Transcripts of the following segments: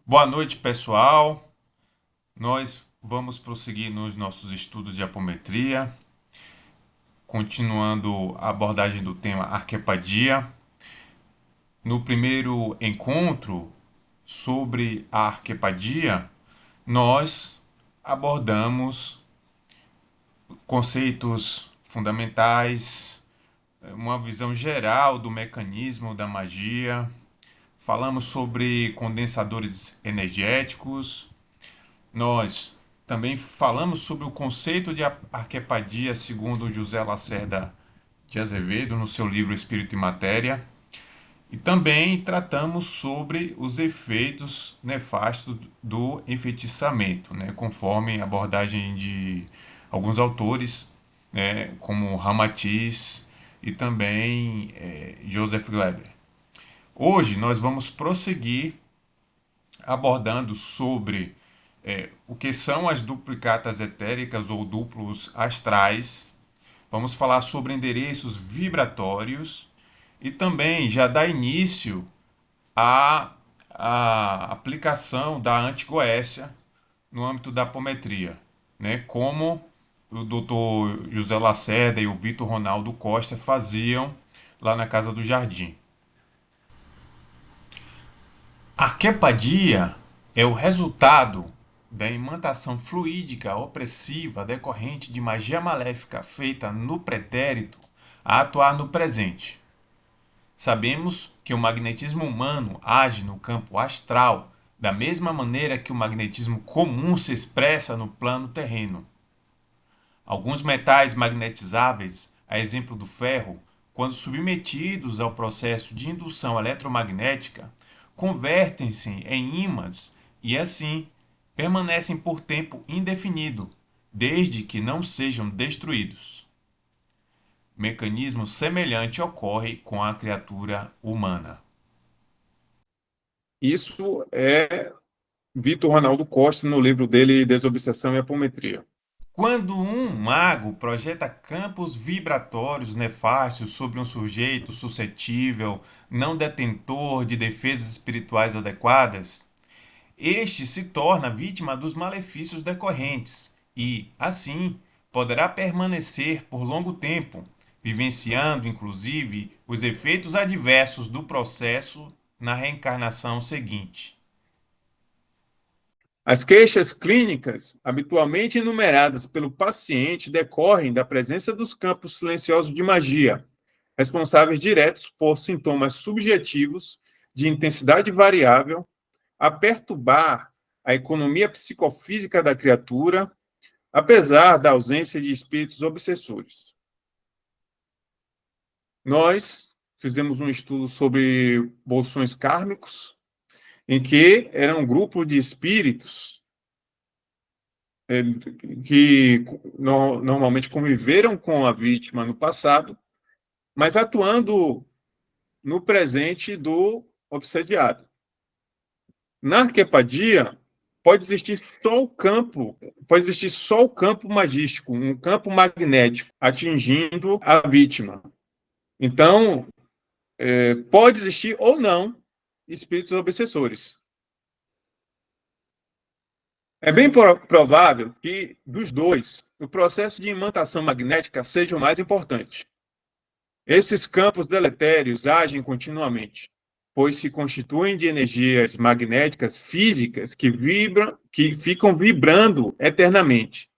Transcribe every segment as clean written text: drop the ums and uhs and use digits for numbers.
Boa noite, pessoal. Nós vamos prosseguir nos nossos estudos de apometria, continuando a abordagem do tema arquepadia. No primeiro encontro sobre a arquepadia, nós abordamos conceitos fundamentais, uma visão geral do mecanismo da magia. Falamos sobre condensadores energéticos. Nós também falamos sobre o conceito de arquepadia segundo José Lacerda de Azevedo no seu livro Espírito e Matéria. E também tratamos sobre os efeitos nefastos do enfeitiçamento, né, conforme a abordagem de alguns autores, né, como Ramatiz e também Joseph Gleber. Hoje nós vamos prosseguir abordando sobre o que são as duplicatas etéricas ou duplos astrais. Vamos falar sobre endereços vibratórios e também já dar início à, à aplicação da antigoécia no âmbito da apometria, né? Como o Dr. José Lacerda e o Vitor Ronaldo Costa faziam lá na Casa do Jardim. A arquepadia é o resultado da imantação fluídica opressiva decorrente de magia maléfica feita no pretérito a atuar no presente. Sabemos que o magnetismo humano age no campo astral da mesma maneira que o magnetismo comum se expressa no plano terreno. Alguns metais magnetizáveis, a exemplo do ferro, quando submetidos ao processo de indução eletromagnética, convertem-se em ímãs e, assim, permanecem por tempo indefinido, desde que não sejam destruídos. Mecanismo semelhante ocorre com a criatura humana. Isso é Vitor Ronaldo Costa no livro dele Desobsessão e Apometria. Quando um mago projeta campos vibratórios nefastos sobre um sujeito suscetível, não detentor de defesas espirituais adequadas, este se torna vítima dos malefícios decorrentes e, assim, poderá permanecer por longo tempo, vivenciando inclusive os efeitos adversos do processo na reencarnação seguinte. As queixas clínicas, habitualmente enumeradas pelo paciente, decorrem da presença dos campos silenciosos de magia, responsáveis diretos por sintomas subjetivos de intensidade variável, a perturbar a economia psicofísica da criatura, apesar da ausência de espíritos obsessores. Nós fizemos um estudo sobre bolsões kármicos, em que era um grupo de espíritos que normalmente conviveram com a vítima no passado, mas atuando no presente do obsediado. Na arquepadia, pode existir só o campo magístico, um campo magnético atingindo a vítima. Então, pode existir ou não espíritos obsessores. É bem provável que, dos dois, o processo de imantação magnética seja o mais importante. Esses campos deletérios agem continuamente, pois se constituem de energias magnéticas físicas que ficam vibrando eternamente.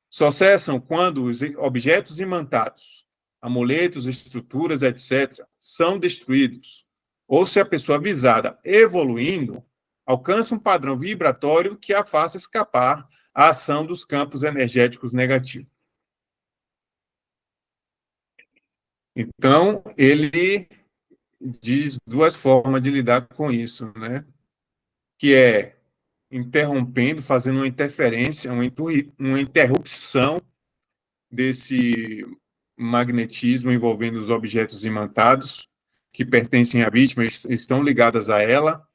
Só cessam quando os objetos imantados, amuletos, estruturas, etc., são destruídos, ou se a pessoa visada, evoluindo, alcança um padrão vibratório que a faça escapar à ação dos campos energéticos negativos. Então, ele diz duas formas de lidar com isso, né? Que é interrompendo, fazendo uma interferência, uma interrupção desse magnetismo envolvendo os objetos imantados que pertencem à vítima, estão ligadas a ela,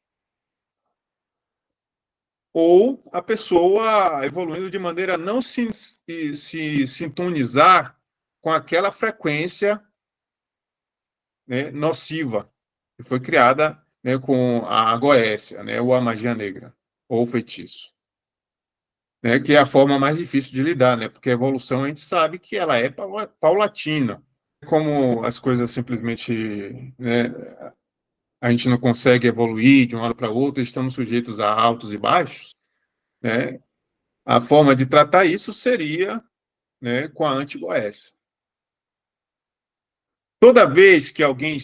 ou a pessoa evoluindo de maneira a não se sintonizar com aquela frequência, né, nociva que foi criada né, com a goécia, né, ou a magia negra, ou o feitiço, né, que é a forma mais difícil de lidar, né, porque a evolução a gente sabe que ela é paulatina. Como as coisas simplesmente, né, a gente não consegue evoluir de uma hora para outra, estamos sujeitos a altos e baixos, né, a forma de tratar isso seria, né, com a antigoécia. Toda vez que alguém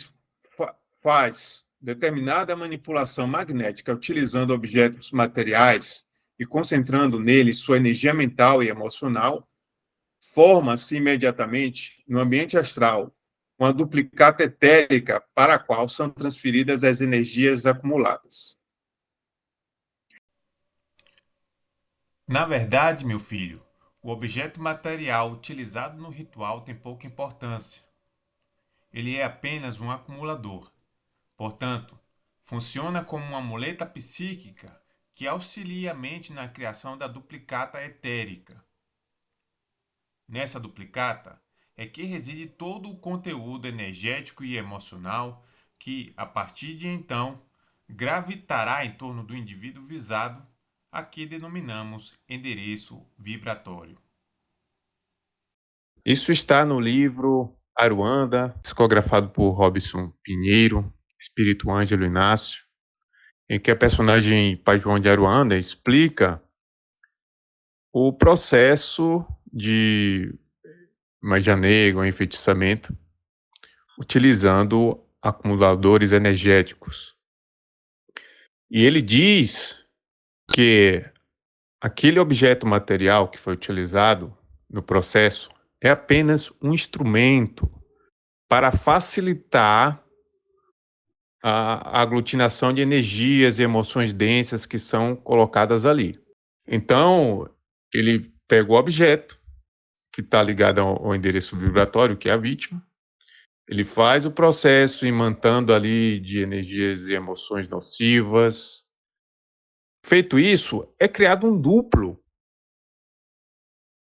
faz determinada manipulação magnética utilizando objetos materiais e concentrando neles sua energia mental e emocional, forma-se imediatamente, no ambiente astral, uma duplicata etérica para a qual são transferidas as energias acumuladas. Na verdade, meu filho, o objeto material utilizado no ritual tem pouca importância. Ele é apenas um acumulador. Portanto, funciona como uma muleta psíquica que auxilia a mente na criação da duplicata etérica. Nessa duplicata é que reside todo o conteúdo energético e emocional que, a partir de então, gravitará em torno do indivíduo visado, a que denominamos endereço vibratório. Isso está no livro Aruanda, psicografado por Robson Pinheiro, Espírito Ângelo Inácio, em que a personagem Pai João de Aruanda explica o processo de magia negra, enfeitiçamento, utilizando acumuladores energéticos. E ele diz que aquele objeto material que foi utilizado no processo é apenas um instrumento para facilitar a aglutinação de energias e emoções densas que são colocadas ali. Então, ele pega o objeto, que está ligado ao endereço vibratório, que é a vítima, ele faz o processo imantando ali de energias e emoções nocivas. Feito isso, é criado um duplo,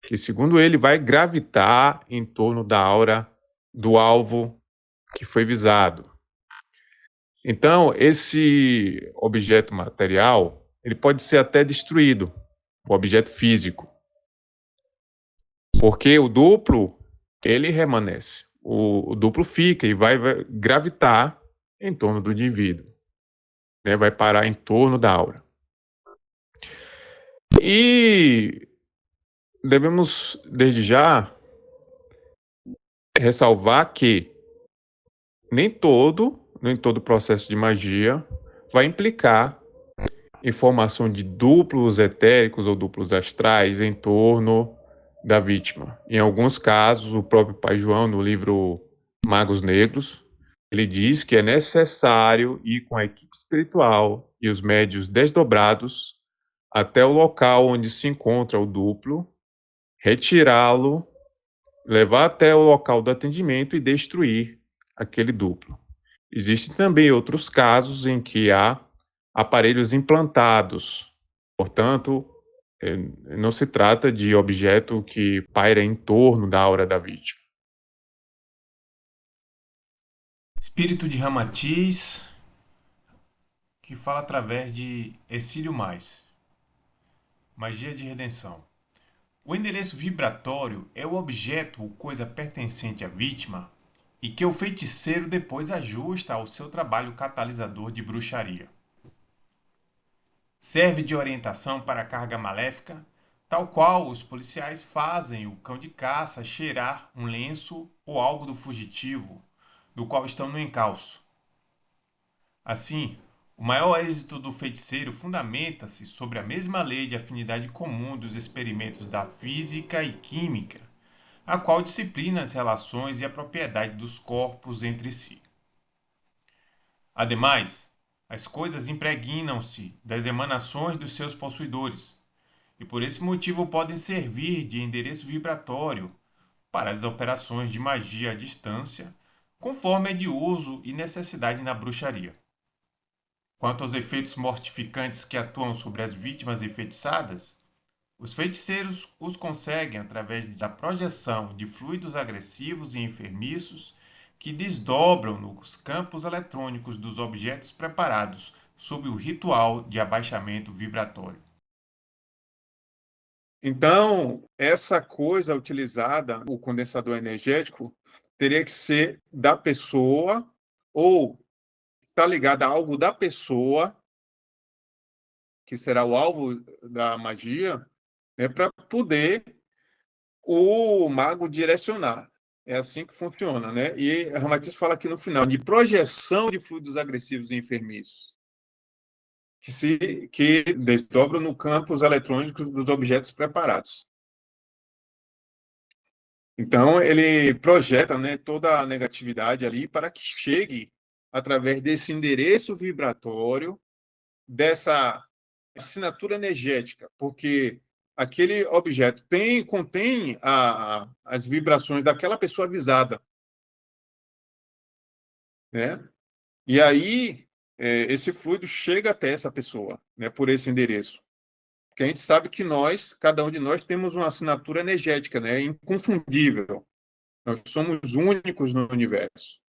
que, segundo ele, vai gravitar em torno da aura do alvo que foi visado. Então, esse objeto material, ele pode ser até destruído, o objeto físico, porque o duplo, ele remanesce. O duplo fica e vai gravitar em torno do indivíduo, né? Vai parar em torno da aura. E devemos, desde já, ressalvar que nem todo processo de magia vai implicar em formação de duplos etéricos ou duplos astrais em torno da vítima. Em alguns casos, o próprio Pai João, no livro Magos Negros, ele diz que é necessário ir com a equipe espiritual e os médios desdobrados até o local onde se encontra o duplo, retirá-lo, levar até o local do atendimento e destruir aquele duplo. Existem também outros casos em que há aparelhos implantados, portanto, não se trata de objeto que paira em torno da aura da vítima. Espírito de Ramatiz, que fala através de Exílio Mais. Magia de redenção. O endereço vibratório é o objeto ou coisa pertencente à vítima e que o feiticeiro depois ajusta ao seu trabalho catalisador de bruxaria. Serve de orientação para a carga maléfica, tal qual os policiais fazem o cão de caça cheirar um lenço ou algo do fugitivo, do qual estão no encalço. Assim, o maior êxito do feiticeiro fundamenta-se sobre a mesma lei de afinidade comum dos experimentos da física e química, a qual disciplina as relações e a propriedade dos corpos entre si. Ademais, as coisas impregnam-se das emanações dos seus possuidores, e por esse motivo podem servir de endereço vibratório para as operações de magia à distância, conforme é de uso e necessidade na bruxaria. Quanto aos efeitos mortificantes que atuam sobre as vítimas enfeitiçadas, os feiticeiros os conseguem através da projeção de fluidos agressivos e enfermiços que desdobram nos campos eletrônicos dos objetos preparados sob o ritual de abaixamento vibratório. Então, essa coisa utilizada, o condensador energético, teria que ser da pessoa ou está ligada a algo da pessoa, que será o alvo da magia, né, para poder o mago direcionar. É assim que funciona, né? E a Ramatiz fala aqui no final de projeção de fluidos agressivos e enfermiços, que desdobram no campo os eletrônicos dos objetos preparados. Então, ele projeta, né, toda a negatividade ali para que chegue através desse endereço vibratório, dessa assinatura energética, porque aquele objeto contém as vibrações daquela pessoa avisada, né? E aí, esse fluido chega até essa pessoa, né, por esse endereço. Porque a gente sabe que nós, cada um de nós, temos uma assinatura energética, né, inconfundível. Nós somos únicos no universo.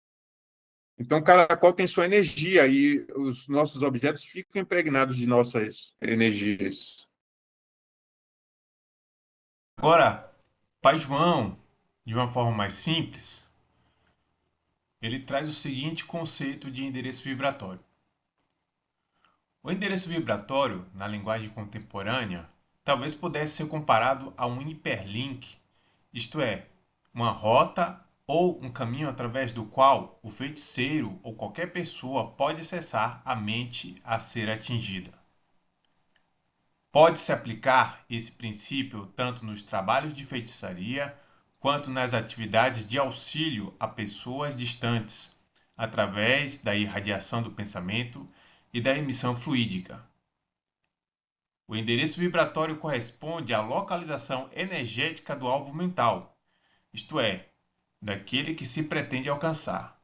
Então, cada qual tem sua energia e os nossos objetos ficam impregnados de nossas energias. Agora, Pai João, de uma forma mais simples, ele traz o seguinte conceito de endereço vibratório. O endereço vibratório, na linguagem contemporânea, talvez pudesse ser comparado a um hiperlink, isto é, uma rota ou um caminho através do qual o feiticeiro ou qualquer pessoa pode acessar a mente a ser atingida. Pode-se aplicar esse princípio tanto nos trabalhos de feitiçaria quanto nas atividades de auxílio a pessoas distantes, através da irradiação do pensamento e da emissão fluídica. O endereço vibratório corresponde à localização energética do alvo mental, isto é, daquele que se pretende alcançar,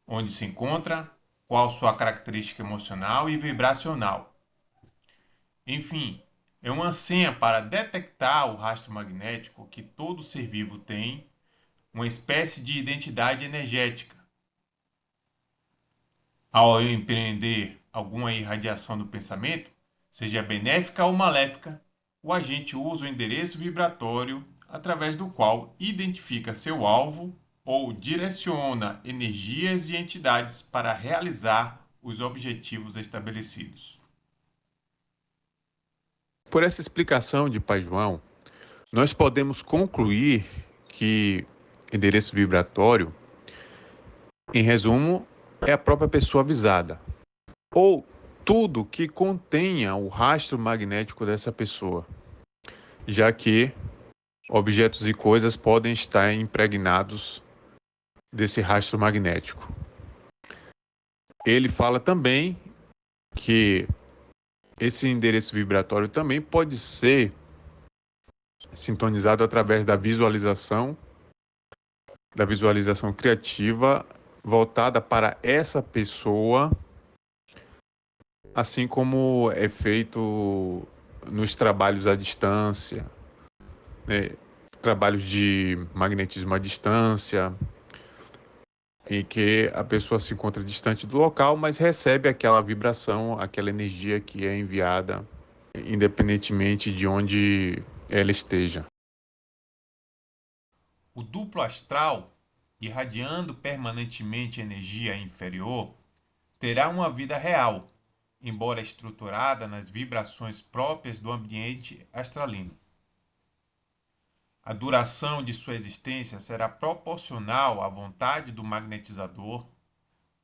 onde se encontra, qual sua característica emocional e vibracional. Enfim, é uma senha para detectar o rastro magnético que todo ser vivo tem, uma espécie de identidade energética. Ao empreender alguma irradiação do pensamento, seja benéfica ou maléfica, o agente usa o endereço vibratório através do qual identifica seu alvo ou direciona energias e entidades para realizar os objetivos estabelecidos. Por essa explicação de Pai João, nós podemos concluir que endereço vibratório, em resumo, é a própria pessoa avisada, ou tudo que contenha o rastro magnético dessa pessoa, já que objetos e coisas podem estar impregnados desse rastro magnético. Ele fala também que esse endereço vibratório também pode ser sintonizado através da visualização criativa voltada para essa pessoa, assim como é feito nos trabalhos à distância, né? Trabalhos de magnetismo à distância, em que a pessoa se encontra distante do local, mas recebe aquela vibração, aquela energia que é enviada, independentemente de onde ela esteja. O duplo astral, irradiando permanentemente energia inferior, terá uma vida real, embora estruturada nas vibrações próprias do ambiente astralino. A duração de sua existência será proporcional à vontade do magnetizador,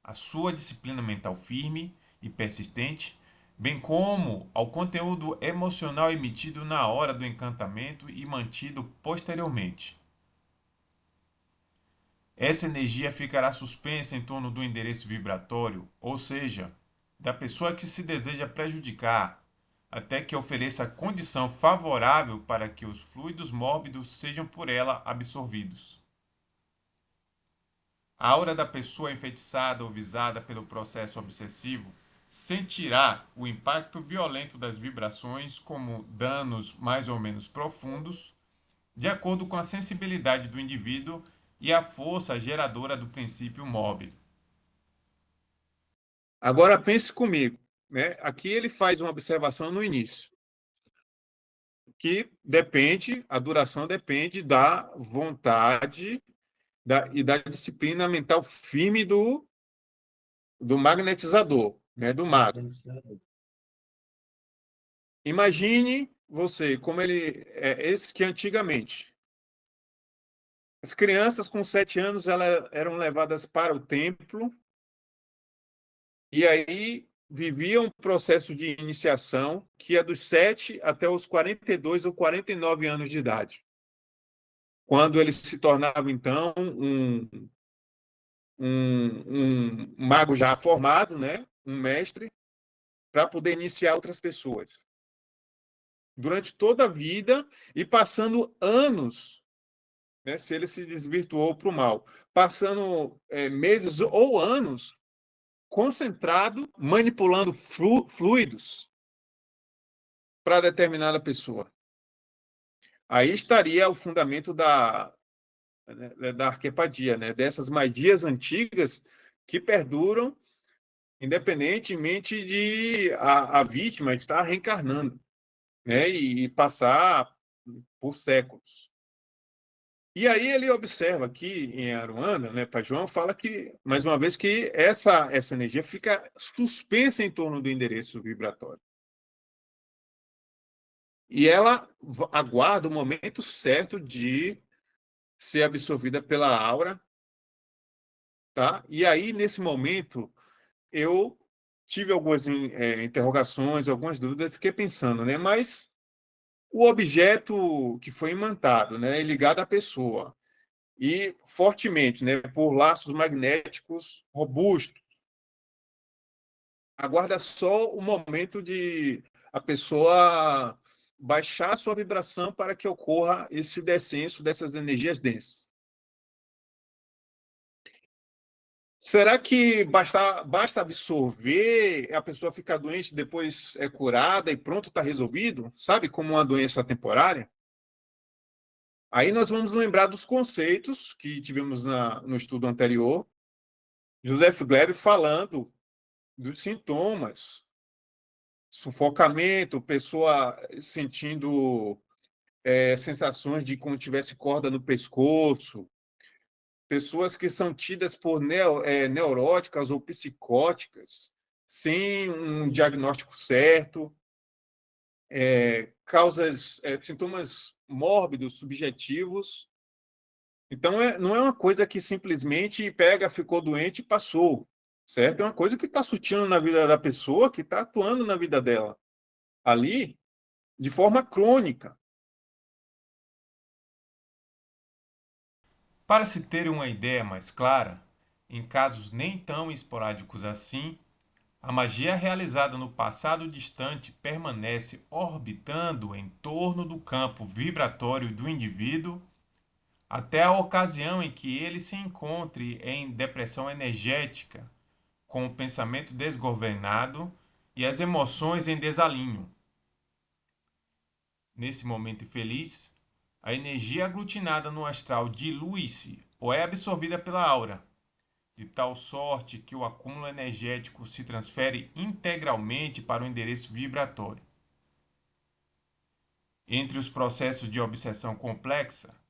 à sua disciplina mental firme e persistente, bem como ao conteúdo emocional emitido na hora do encantamento e mantido posteriormente. Essa energia ficará suspensa em torno do endereço vibratório, ou seja, da pessoa que se deseja prejudicar, até que ofereça condição favorável para que os fluidos mórbidos sejam por ela absorvidos. A aura da pessoa enfeitiçada ou visada pelo processo obsessivo sentirá o impacto violento das vibrações como danos mais ou menos profundos, de acordo com a sensibilidade do indivíduo e a força geradora do princípio mórbido. Agora pense comigo, né? Aqui ele faz uma observação no início, que depende, a duração depende da vontade e da disciplina mental firme do magnetizador, né? Do mago. Imagine você, como ele é esse que antigamente. As crianças com 7 anos elas eram levadas para o templo e aí viviam um processo de iniciação que é dos 7 até os 42 ou 49 anos de idade. Quando eles se tornavam, então, um mago já formado, né? Um mestre, para poder iniciar outras pessoas. Durante toda a vida e passando anos, né, se ele se desvirtuou para o mal, passando meses ou anos concentrado, manipulando fluidos para determinada pessoa. Aí estaria o fundamento da arquepadia, né? Dessas magias antigas que perduram independentemente de a vítima estar reencarnando, né? E passar por séculos. E aí ele observa aqui em Aruanda, né, para João, fala que, mais uma vez, que essa energia fica suspensa em torno do endereço vibratório. E ela aguarda o momento certo de ser absorvida pela aura, tá? E aí, nesse momento, eu tive algumas interrogações, algumas dúvidas, fiquei pensando, né? Mas o objeto que foi imantado, né, é ligado à pessoa, e fortemente, né, por laços magnéticos robustos. Aguarda só o momento de a pessoa baixar a sua vibração para que ocorra esse descenso dessas energias densas. Será que basta absorver, a pessoa fica doente, depois é curada e pronto, está resolvido? Sabe, como uma doença temporária? Aí nós vamos lembrar dos conceitos que tivemos no estudo anterior, Joseph Gleb falando dos sintomas, sufocamento, pessoa sentindo sensações de como tivesse corda no pescoço, pessoas que são tidas por neuróticas ou psicóticas, sem um diagnóstico certo, sintomas mórbidos, subjetivos. Então, não é uma coisa que simplesmente pega, ficou doente e passou, certo? É uma coisa que está surtindo na vida da pessoa, que está atuando na vida dela, ali, de forma crônica. Para se ter uma ideia mais clara, em casos nem tão esporádicos assim, a magia realizada no passado distante permanece orbitando em torno do campo vibratório do indivíduo até a ocasião em que ele se encontre em depressão energética, com o pensamento desgovernado e as emoções em desalinho. Nesse momento infeliz, a energia aglutinada no astral dilui-se ou é absorvida pela aura, de tal sorte que o acúmulo energético se transfere integralmente para o endereço vibratório. Entre os processos de obsessão complexa,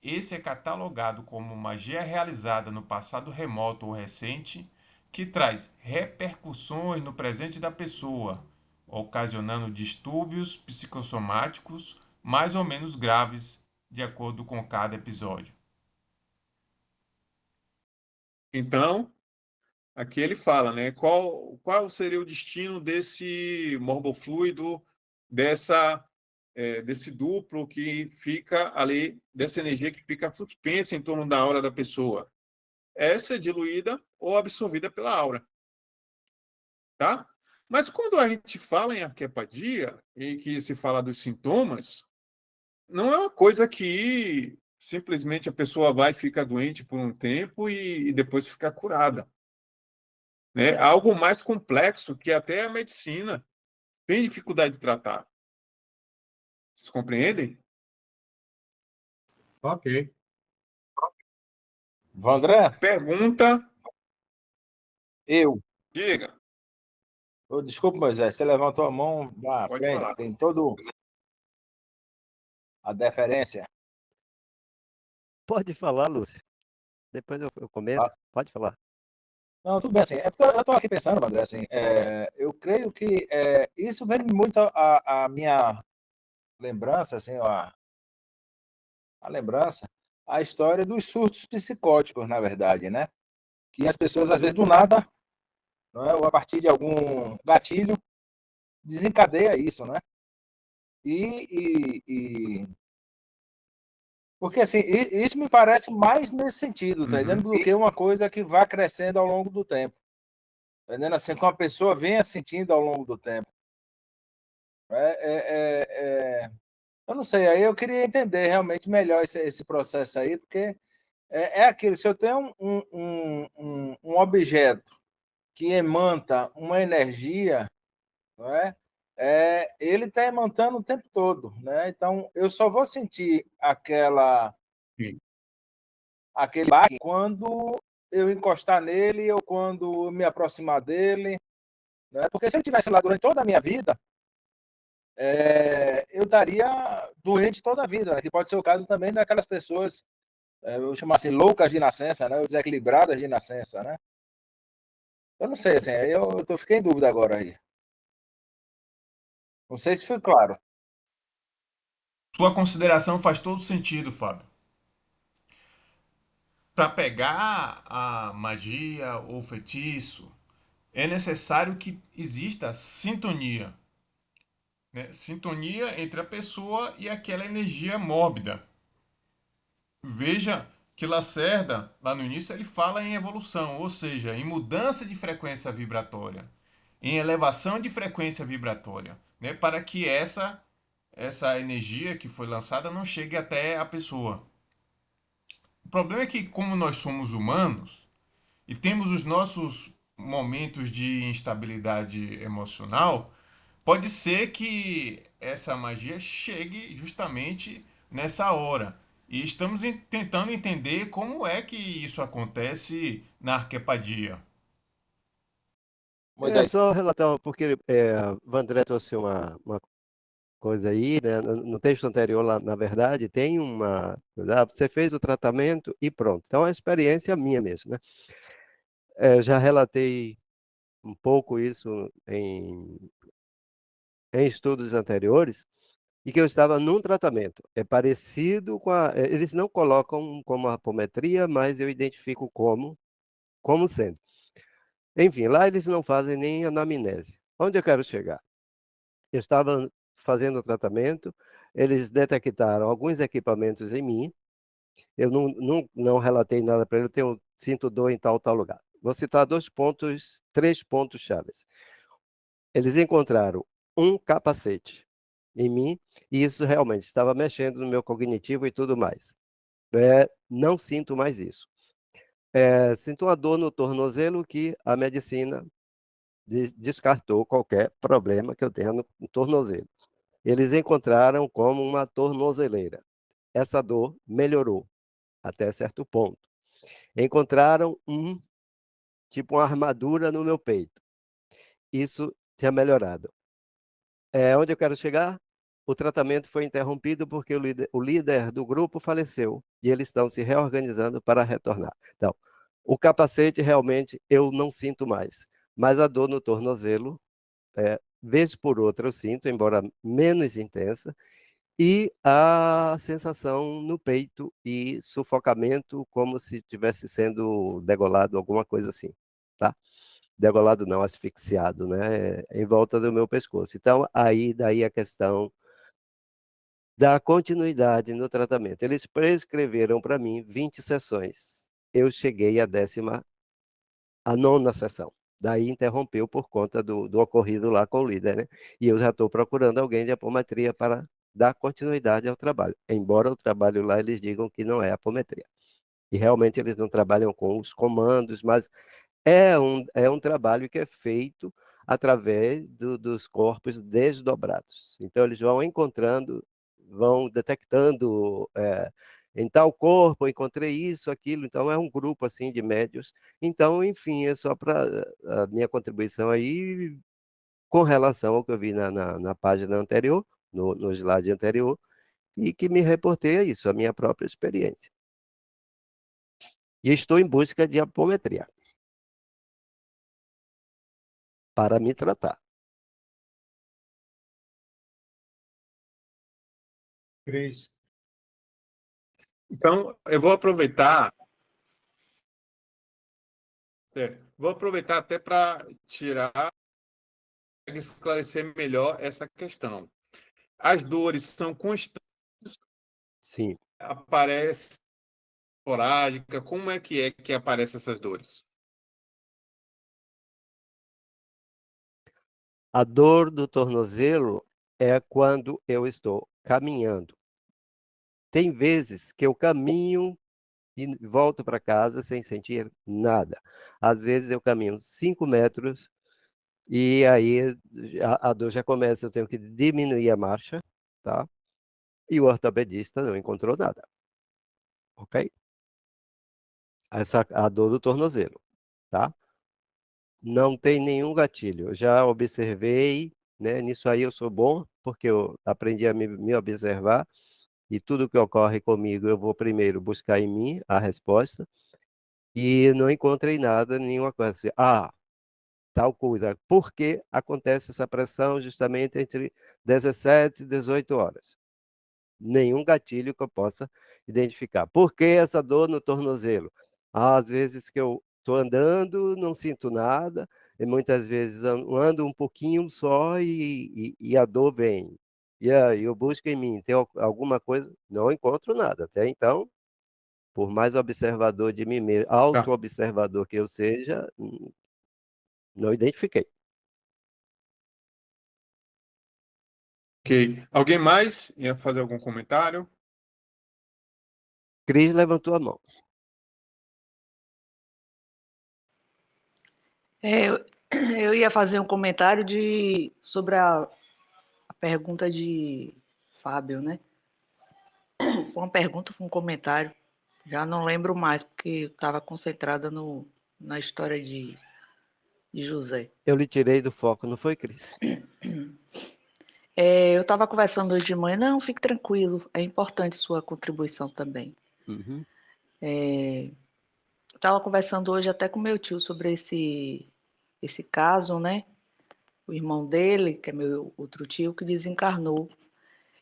esse é catalogado como magia realizada no passado remoto ou recente, que traz repercussões no presente da pessoa, ocasionando distúrbios psicossomáticos mais ou menos graves, de acordo com cada episódio. Então, aqui ele fala, né? Qual seria o destino desse morbofluido, desse duplo que fica ali, dessa energia que fica suspensa em torno da aura da pessoa? Essa é diluída ou absorvida pela aura, tá? Mas quando a gente fala em arquepadia, e que se fala dos sintomas, não é uma coisa que simplesmente a pessoa vai ficar doente por um tempo e depois ficar curada, né? Algo mais complexo que até a medicina tem dificuldade de tratar. Vocês compreendem? Ok. Vandré, Pergunta, eu. diga, Desculpa, Moisés, você levantou a mão na pode frente, falar. tem todo a deferência. Pode falar, Lúcio. Depois eu comento. Ah, Pode falar. não, tudo bem, assim, é porque eu estou aqui pensando, Vandré, assim, eu creio que isso vem muito a minha lembrança, assim, a lembrança, a história dos surtos psicóticos, na verdade, né? Que as pessoas, às vezes, do nada, não é? Ou a partir de algum gatilho, desencadeia isso, né? E porque assim, isso me parece mais nesse sentido, tá entendendo? Do que uma coisa que vá crescendo ao longo do tempo. Tá entendendo? Assim, que uma pessoa venha sentindo ao longo do tempo. Eu não sei, aí eu queria entender realmente melhor esse processo aí, porque é aquilo, se eu tenho um objeto que emanta uma energia, não é? Ele está emantando o tempo todo, né? Então, eu só vou sentir Sim. aquele baque quando eu encostar nele ou quando eu me aproximar dele, né? Porque se ele estivesse lá durante toda a minha vida, eu estaria doente toda a vida, né? Que pode ser o caso também daquelas pessoas, eu vou chamar assim, loucas de nascença, né? Ou desequilibradas de nascença, né? Eu não sei, assim, fiquei em dúvida agora aí. Não sei se foi claro. Sua consideração faz todo sentido, Fábio. Para pegar a magia ou feitiço, é necessário que exista sintonia, né? Sintonia entre a pessoa e aquela energia mórbida. Veja que Lacerda, lá no início, ele fala em evolução, ou seja, em mudança de frequência vibratória, em elevação de frequência vibratória, né? Para que essa energia que foi lançada não chegue até a pessoa. O problema é que, como nós somos humanos e temos os nossos momentos de instabilidade emocional, pode ser que essa magia chegue justamente nessa hora. E estamos tentando entender como é que isso acontece na arquepadia. É Moisés, só relatar, porque Vandré trouxe uma coisa aí, né? No texto anterior, lá, na verdade, tem uma. Você fez o tratamento e pronto. Então, é uma experiência minha mesmo, né? Já relatei um pouco isso em estudos anteriores, e que eu estava num tratamento. É parecido com eles não colocam como apometria, mas eu identifico como sendo. Enfim, lá eles não fazem nem anamnese. Onde eu quero chegar? Eu estava fazendo o tratamento, eles detectaram alguns equipamentos em mim, eu não relatei nada para ele, sinto dor em tal lugar. Vou citar três pontos chaves. Eles encontraram um capacete em mim, e isso realmente estava mexendo no meu cognitivo e tudo mais. Não sinto mais isso. Sinto uma dor no tornozelo que a medicina descartou qualquer problema que eu tenha no tornozelo. Eles encontraram como uma tornozeleira. Essa dor melhorou até certo ponto. Encontraram tipo uma armadura no meu peito. Isso tinha melhorado. Onde eu quero chegar? O tratamento foi interrompido porque o líder do grupo faleceu e eles estão se reorganizando para retornar. Então, o capacete realmente eu não sinto mais, mas a dor no tornozelo, vez por outra eu sinto, embora menos intensa, e a sensação no peito e sufocamento como se tivesse sendo degolado, alguma coisa assim, tá? Degolado não, asfixiado, né? Em volta do meu pescoço. Então, daí a questão da continuidade no tratamento. Eles prescreveram para mim 20 sessões. Eu cheguei a nona sessão. Daí interrompeu por conta do ocorrido lá com o líder, né? E eu já estou procurando alguém de apometria para dar continuidade ao trabalho. Embora o trabalho lá eles digam que não é apometria. E realmente eles não trabalham com os comandos, mas é um trabalho que é feito através dos corpos desdobrados. Então, eles vão encontrando, vão detectando em tal corpo, encontrei isso, aquilo. Então, é um grupo assim de médios. Então, enfim, é só para a minha contribuição aí com relação ao que eu vi na página anterior, no slide anterior, e que me reportei a isso, a minha própria experiência. E estou em busca de apometria para me tratar. Cris. Então, eu vou aproveitar, vou aproveitar até para esclarecer melhor essa questão. As dores são constantes, Sim. aparecem esporádica, como é que aparecem essas dores? A dor do tornozelo é quando eu estou caminhando. Tem vezes que eu caminho e volto para casa sem sentir nada. Às vezes eu caminho 5 metros e aí a dor já começa, eu tenho que diminuir a marcha, tá? E o ortopedista não encontrou nada, ok? A dor do tornozelo, tá? Não tem nenhum gatilho. Eu já observei, né? Nisso aí eu sou bom, porque eu aprendi a me observar e tudo que ocorre comigo eu vou primeiro buscar em mim a resposta e não encontrei nada, nenhuma coisa assim. Ah, tal coisa. Por que acontece essa pressão justamente entre 17 e 18 horas? Nenhum gatilho que eu possa identificar. Por que essa dor no tornozelo? Às vezes que eu estou andando, não sinto nada, e muitas vezes ando um pouquinho só e a dor vem. E aí eu busco em mim, tem alguma coisa? Não encontro nada. Até então, por mais observador de mim mesmo, Tá, auto-observador que eu seja, não identifiquei. ok. Alguém mais ia fazer algum comentário? Cris levantou a mão. Eu ia fazer um comentário sobre a pergunta de Fábio, né? Foi uma pergunta, foi um comentário. Já não lembro mais, porque eu estava concentrada na história de José. Eu lhe tirei do foco, não foi, Cris? Eu estava conversando hoje de manhã, não, fique tranquilo, é importante sua contribuição também. Uhum. Eu estava conversando hoje até com meu tio sobre esse caso, né? O irmão dele, que é meu outro tio, que desencarnou.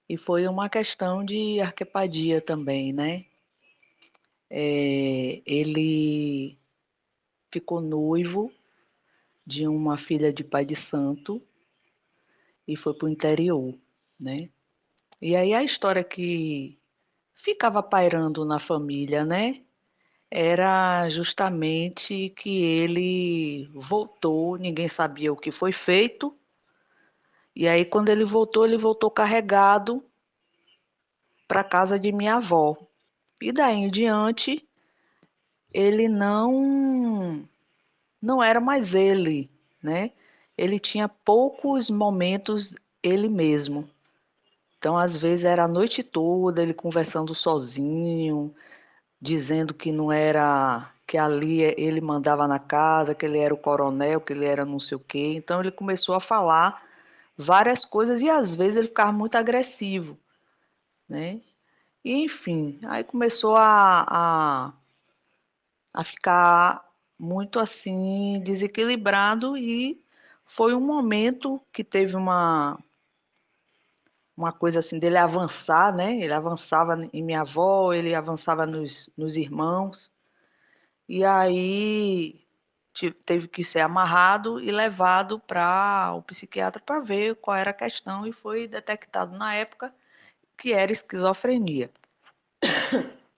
E foi uma questão de arquepadia também, né? Ele ficou noivo de uma filha de pai de santo e foi para o interior, né? E aí a história que ficava pairando na família, né? Era justamente que ele voltou, ninguém sabia o que foi feito. E aí quando ele voltou carregado para a casa de minha avó. E daí em diante, ele não era mais ele, né? Ele tinha poucos momentos ele mesmo. Então, às vezes era a noite toda ele conversando sozinho, dizendo que não era, que ali ele mandava na casa, que ele era o coronel, que ele era não sei o quê. Então ele começou a falar várias coisas e às vezes ele ficava muito agressivo, né? E, enfim, aí começou a ficar muito assim desequilibrado e foi um momento que teve uma coisa assim dele avançar, né? Ele avançava em minha avó, ele avançava nos irmãos e aí teve que ser amarrado e levado para o psiquiatra para ver qual era a questão e foi detectado na época que era esquizofrenia.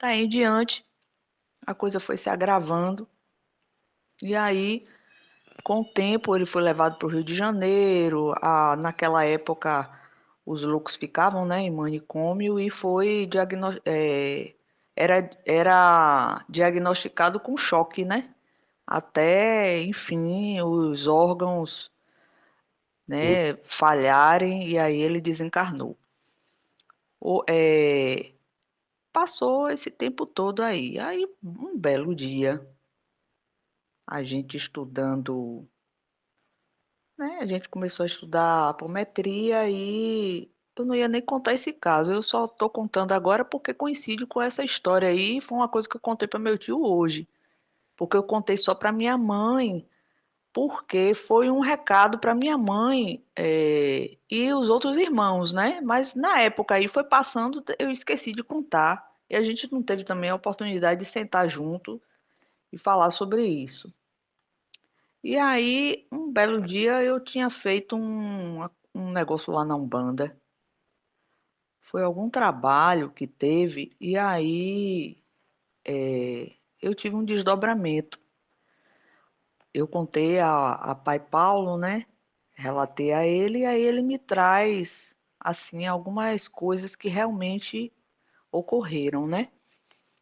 Daí em diante a coisa foi se agravando e aí com o tempo, ele foi levado para o Rio de Janeiro. Naquela época, os loucos ficavam, né, em manicômio e foi era diagnosticado com choque, né? Até, enfim, os órgãos, Sim. né, falharem e aí ele desencarnou. O, é, passou esse tempo todo aí. Aí, um belo dia, a gente estudando, né? A gente começou a estudar apometria e eu não ia nem contar esse caso. Eu só estou contando agora porque coincide com essa história aí. Foi uma coisa que eu contei para meu tio hoje. Porque eu contei só para minha mãe, porque foi um recado para minha mãe e os outros irmãos, né? Mas na época aí foi passando, eu esqueci de contar. E a gente não teve também a oportunidade de sentar junto e falar sobre isso. E aí, um belo dia, eu tinha feito um negócio lá na Umbanda. Foi algum trabalho que teve, e aí eu tive um desdobramento. Eu contei a pai Paulo, né? Relatei a ele, e aí ele me traz, assim, algumas coisas que realmente ocorreram, né?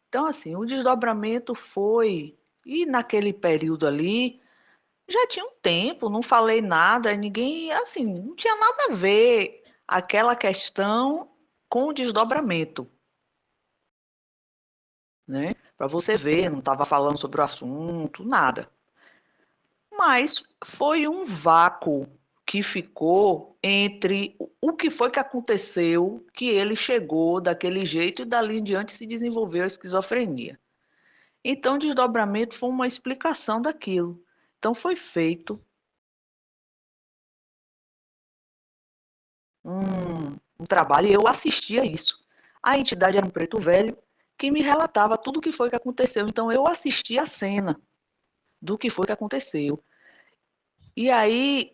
Então, assim, o desdobramento foi. E naquele período ali, já tinha um tempo, não falei nada, ninguém, assim, não tinha nada a ver aquela questão com o desdobramento, né? Para você ver, não estava falando sobre o assunto, nada. Mas foi um vácuo que ficou entre o que foi que aconteceu, que ele chegou daquele jeito e dali em diante se desenvolveu a esquizofrenia. Então, o desdobramento foi uma explicação daquilo. Então, foi feito um trabalho e eu assistia isso. A entidade era um preto velho que me relatava tudo o que foi que aconteceu. Então, eu assistia a cena do que foi que aconteceu. E aí,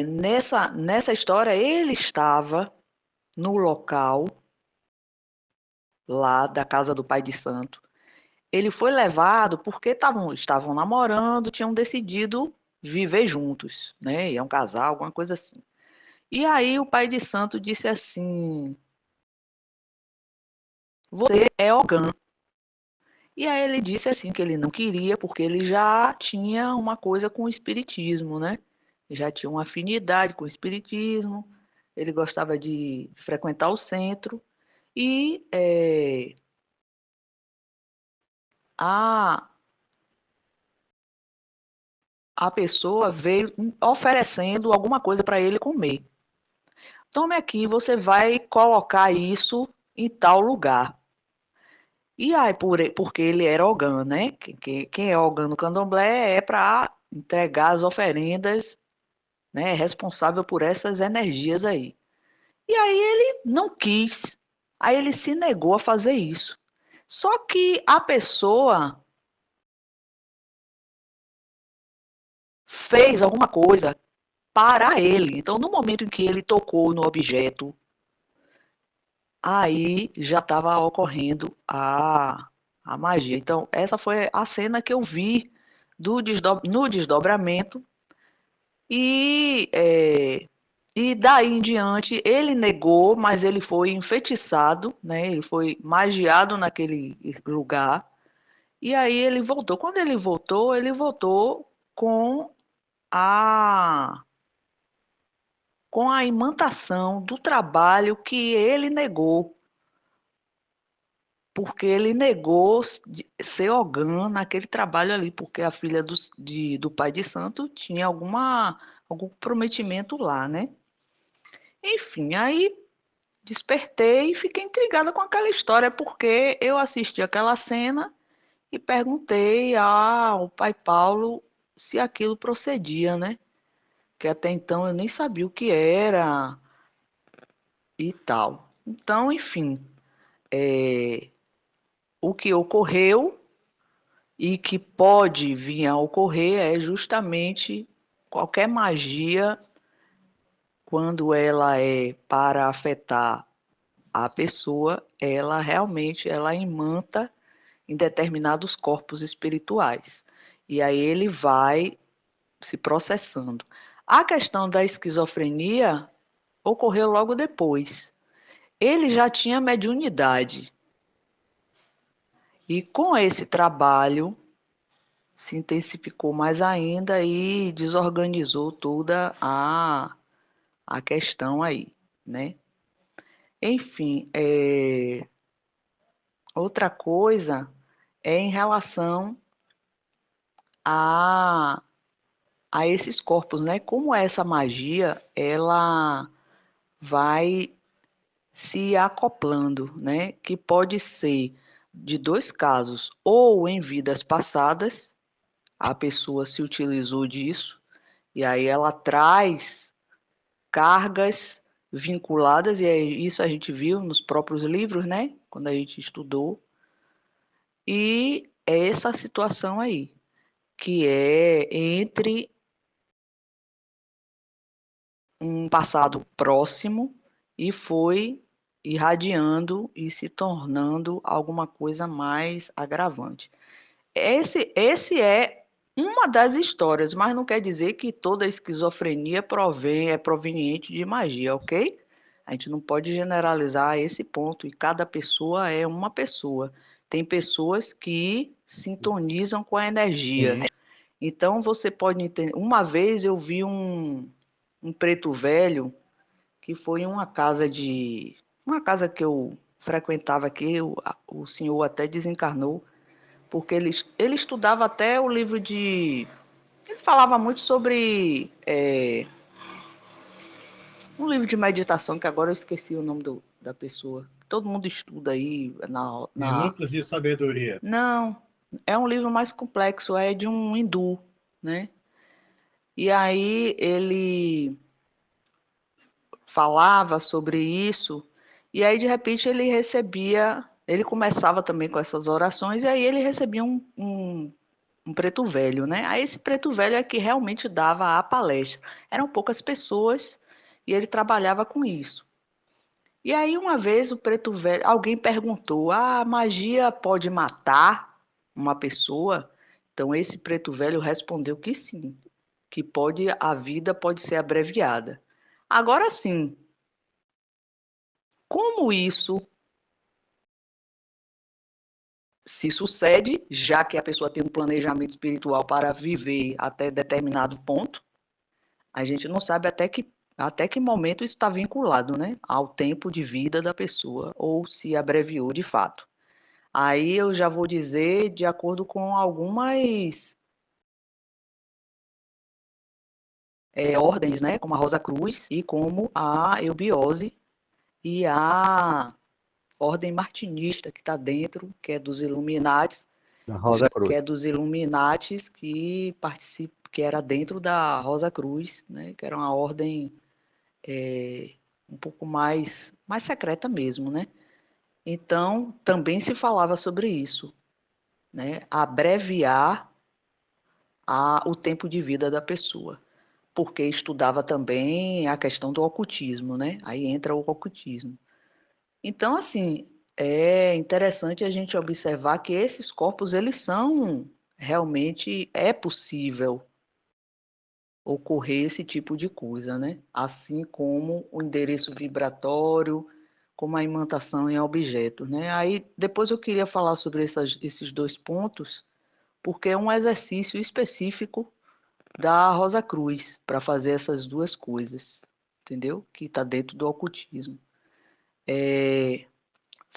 nessa história, ele estava no local lá da casa do pai de santo. Ele foi levado porque estavam namorando, tinham decidido viver juntos, né? Iam casar, alguma coisa assim. E aí o pai de santo disse assim: "Você é Ogã". E aí ele disse assim que ele não queria porque ele já tinha uma coisa com o espiritismo, né? Já tinha uma afinidade com o espiritismo. Ele gostava de frequentar o centro e a a pessoa veio oferecendo alguma coisa para ele comer. Tome aqui, você vai colocar isso em tal lugar. E aí, porque ele era Ogã, né? Quem é Ogã no candomblé é para entregar as oferendas, né? É responsável por essas energias aí. E aí ele não quis. Aí ele se negou a fazer isso. Só que a pessoa fez alguma coisa para ele. Então, no momento em que ele tocou no objeto, aí já estava ocorrendo a magia. Então, essa foi a cena que eu vi no desdobramento. E, e daí em diante, ele negou, mas ele foi enfeitiçado, né? Ele foi magiado naquele lugar. E aí ele voltou. Quando ele voltou a com a imantação do trabalho que ele negou, porque ele negou ser Ogã naquele trabalho ali, porque a filha do pai de santo tinha algum comprometimento lá, né? Enfim, aí despertei e fiquei intrigada com aquela história, porque eu assisti aquela cena e perguntei ao pai Paulo se aquilo procedia, né? Que até então eu nem sabia o que era e tal. Então, enfim, o que ocorreu e que pode vir a ocorrer é justamente qualquer magia, quando ela é para afetar a pessoa, ela realmente ela imanta em determinados corpos espirituais. E aí ele vai se processando. A questão da esquizofrenia ocorreu logo depois. Ele já tinha mediunidade. E com esse trabalho se intensificou mais ainda e desorganizou toda a questão aí, né? Enfim, Outra coisa é em relação a, a esses corpos, né? Como essa magia, ela vai se acoplando, né? Que pode ser de dois casos, ou em vidas passadas, a pessoa se utilizou disso, e aí ela traz cargas vinculadas, e isso a gente viu nos próprios livros, né? Quando a gente estudou. E é essa situação aí, que é entre um passado próximo e foi irradiando e se tornando alguma coisa mais agravante. Esse é uma das histórias, mas não quer dizer que toda esquizofrenia é proveniente de magia, ok? A gente não pode generalizar esse ponto, e cada pessoa é uma pessoa. Tem pessoas que sintonizam com a energia. Sim. Então você pode entender. Uma vez eu vi um preto velho que foi em uma casa que eu frequentava aqui, o senhor até desencarnou, porque ele estudava até o livro de. Ele falava muito sobre um livro de meditação, que agora eu esqueci o nome da pessoa. Todo mundo estuda aí Minutos de Sabedoria. Não, é um livro mais complexo, é de um hindu, né? E aí ele falava sobre isso, e aí de repente ele começava também com essas orações, e aí ele recebia um preto velho, né? Aí esse preto velho é que realmente dava a palestra. Eram poucas pessoas e ele trabalhava com isso. E aí uma vez o preto velho, alguém perguntou: "Ah, a magia pode matar uma pessoa?" Então esse preto velho respondeu que sim, que a vida pode ser abreviada. Agora sim, como isso se sucede, já que a pessoa tem um planejamento espiritual para viver até determinado ponto, a gente não sabe até que momento isso está vinculado, né, ao tempo de vida da pessoa, ou se abreviou de fato. Aí eu já vou dizer de acordo com algumas ordens, né, como a Rosa Cruz e como a Eubiose e a Ordem Martinista, que está dentro, que é dos Illuminates, Da Rosa que é Cruz. dos Illuminates, que participa, que era dentro da Rosa Cruz, né, que era uma ordem um pouco mais secreta mesmo, né? Então, também se falava sobre isso, né? Abreviar o tempo de vida da pessoa, porque estudava também a questão do ocultismo, né? Aí entra o ocultismo. Então, assim, é interessante a gente observar que esses corpos, eles são realmente, é possível ocorrer esse tipo de coisa, né? Assim como o endereço vibratório, como a imantação em objetos, né? Aí depois eu queria falar sobre esses dois pontos, porque é um exercício específico da Rosa Cruz para fazer essas duas coisas, entendeu? Que está dentro do ocultismo.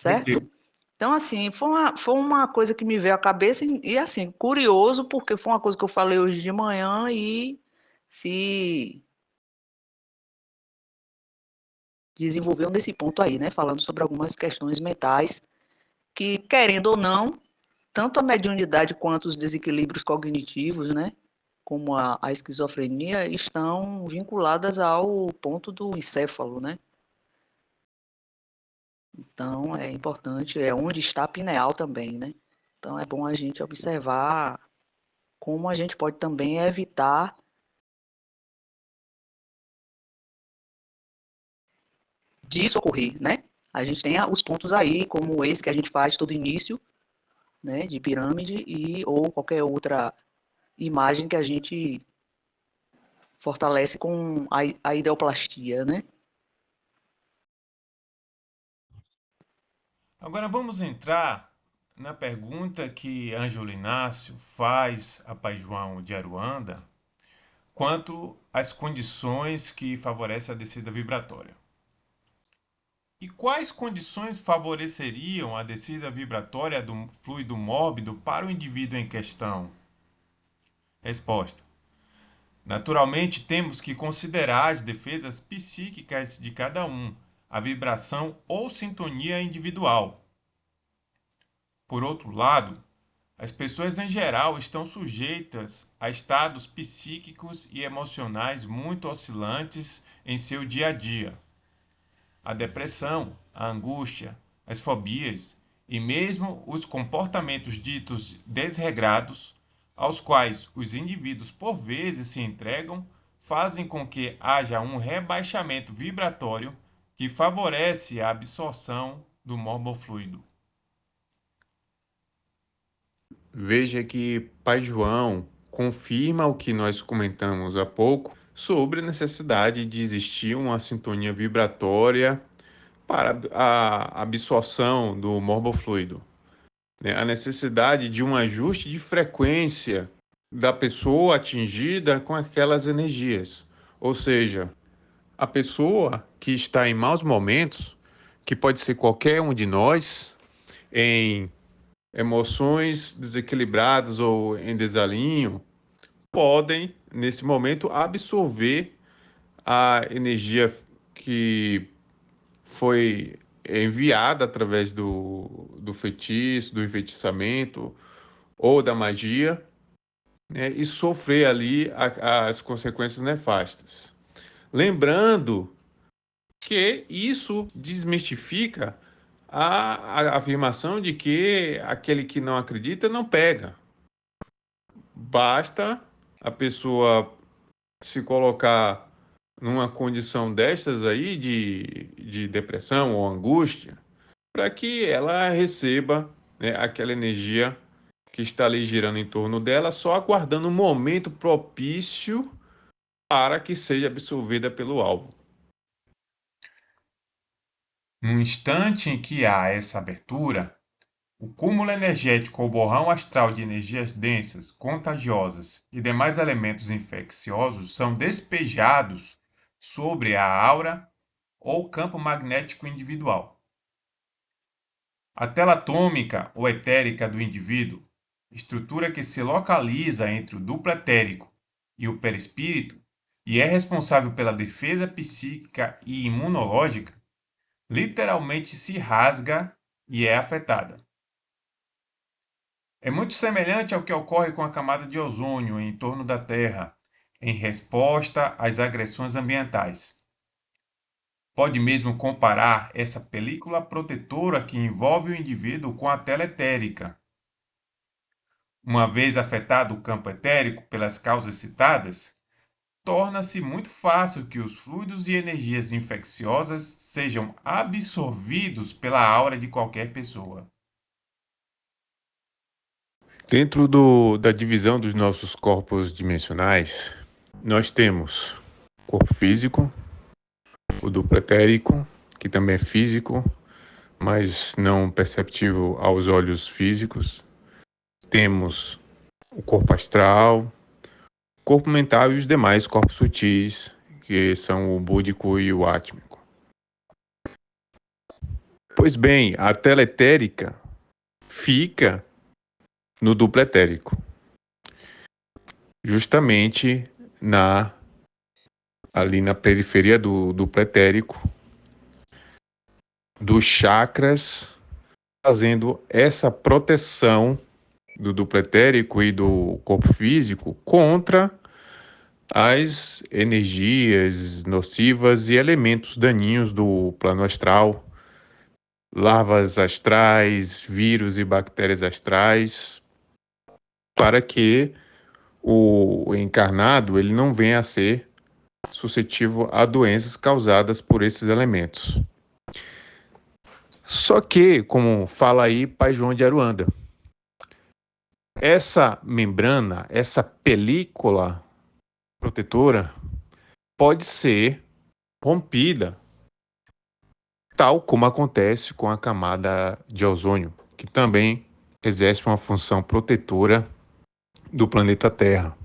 Certo? Tranquilo. Então, assim, foi uma coisa que me veio à cabeça e, assim, curioso, porque foi uma coisa que eu falei hoje de manhã e se desenvolveu nesse ponto aí, né? Falando sobre algumas questões mentais que, querendo ou não, tanto a mediunidade quanto os desequilíbrios cognitivos, né? Como a esquizofrenia, estão vinculadas ao ponto do encéfalo, né? Então, é importante, é onde está a pineal também, né? Então, é bom a gente observar como a gente pode também evitar disso ocorrer, né? A gente tem os pontos aí, como esse que a gente faz todo início, né, de pirâmide ou qualquer outra imagem que a gente fortalece com a ideoplastia, né? Agora vamos entrar na pergunta que Ângelo Inácio faz a Pai João de Aruanda quanto às condições que favorecem a descida vibratória. E quais condições favoreceriam a descida vibratória do fluido mórbido para o indivíduo em questão? Resposta: naturalmente, temos que considerar as defesas psíquicas de cada um, a vibração ou sintonia individual. Por outro lado, as pessoas em geral estão sujeitas a estados psíquicos e emocionais muito oscilantes em seu dia a dia. A depressão, a angústia, as fobias e mesmo os comportamentos ditos desregrados, aos quais os indivíduos por vezes se entregam, fazem com que haja um rebaixamento vibratório que favorece a absorção do morbofluido. Veja que Pai João confirma o que nós comentamos há pouco sobre a necessidade de existir uma sintonia vibratória para a absorção do morbofluido, né? A necessidade de um ajuste de frequência da pessoa atingida com aquelas energias. Ou seja, a pessoa que está em maus momentos, que pode ser qualquer um de nós, em emoções desequilibradas ou em desalinho, podem, nesse momento, absorver a energia que foi enviada através do feitiço, do enfeitiçamento ou da magia, né, e sofrer ali as consequências nefastas. Lembrando que isso desmistifica a afirmação de que aquele que não acredita não pega. Basta a pessoa se colocar numa condição destas aí de depressão ou angústia, para que ela receba, né, aquela energia que está ali girando em torno dela, só aguardando um momento propício para que seja absorvida pelo alvo. No instante em que há essa abertura, o cúmulo energético ou borrão astral de energias densas, contagiosas e demais elementos infecciosos são despejados sobre a aura ou campo magnético individual. A tela atômica ou etérica do indivíduo, estrutura que se localiza entre o duplo etérico e o perispírito e é responsável pela defesa psíquica e imunológica, literalmente se rasga e é afetada. É muito semelhante ao que ocorre com a camada de ozônio em torno da Terra, em resposta às agressões ambientais. Pode mesmo comparar essa película protetora que envolve o indivíduo com a tela etérica. Uma vez afetado o campo etérico pelas causas citadas, torna-se muito fácil que os fluidos e energias infecciosas sejam absorvidos pela aura de qualquer pessoa. Dentro da divisão dos nossos corpos dimensionais, nós temos o corpo físico, o duplo etérico, que também é físico, mas não perceptível aos olhos físicos. Temos o corpo astral, o corpo mental e os demais corpos sutis, que são o búdico e o átmico. Pois bem, a tela etérica fica no duplo etérico, justamente ali na periferia do duplo etérico, dos chakras, fazendo essa proteção do duplo etérico e do corpo físico contra as energias nocivas e elementos daninhos do plano astral, larvas astrais, vírus e bactérias astrais, para que o encarnado ele não venha a ser suscetível a doenças causadas por esses elementos. Só que, como fala aí Pai João de Aruanda, essa membrana, essa película protetora pode ser rompida, tal como acontece com a camada de ozônio, que também exerce uma função protetora do planeta Terra.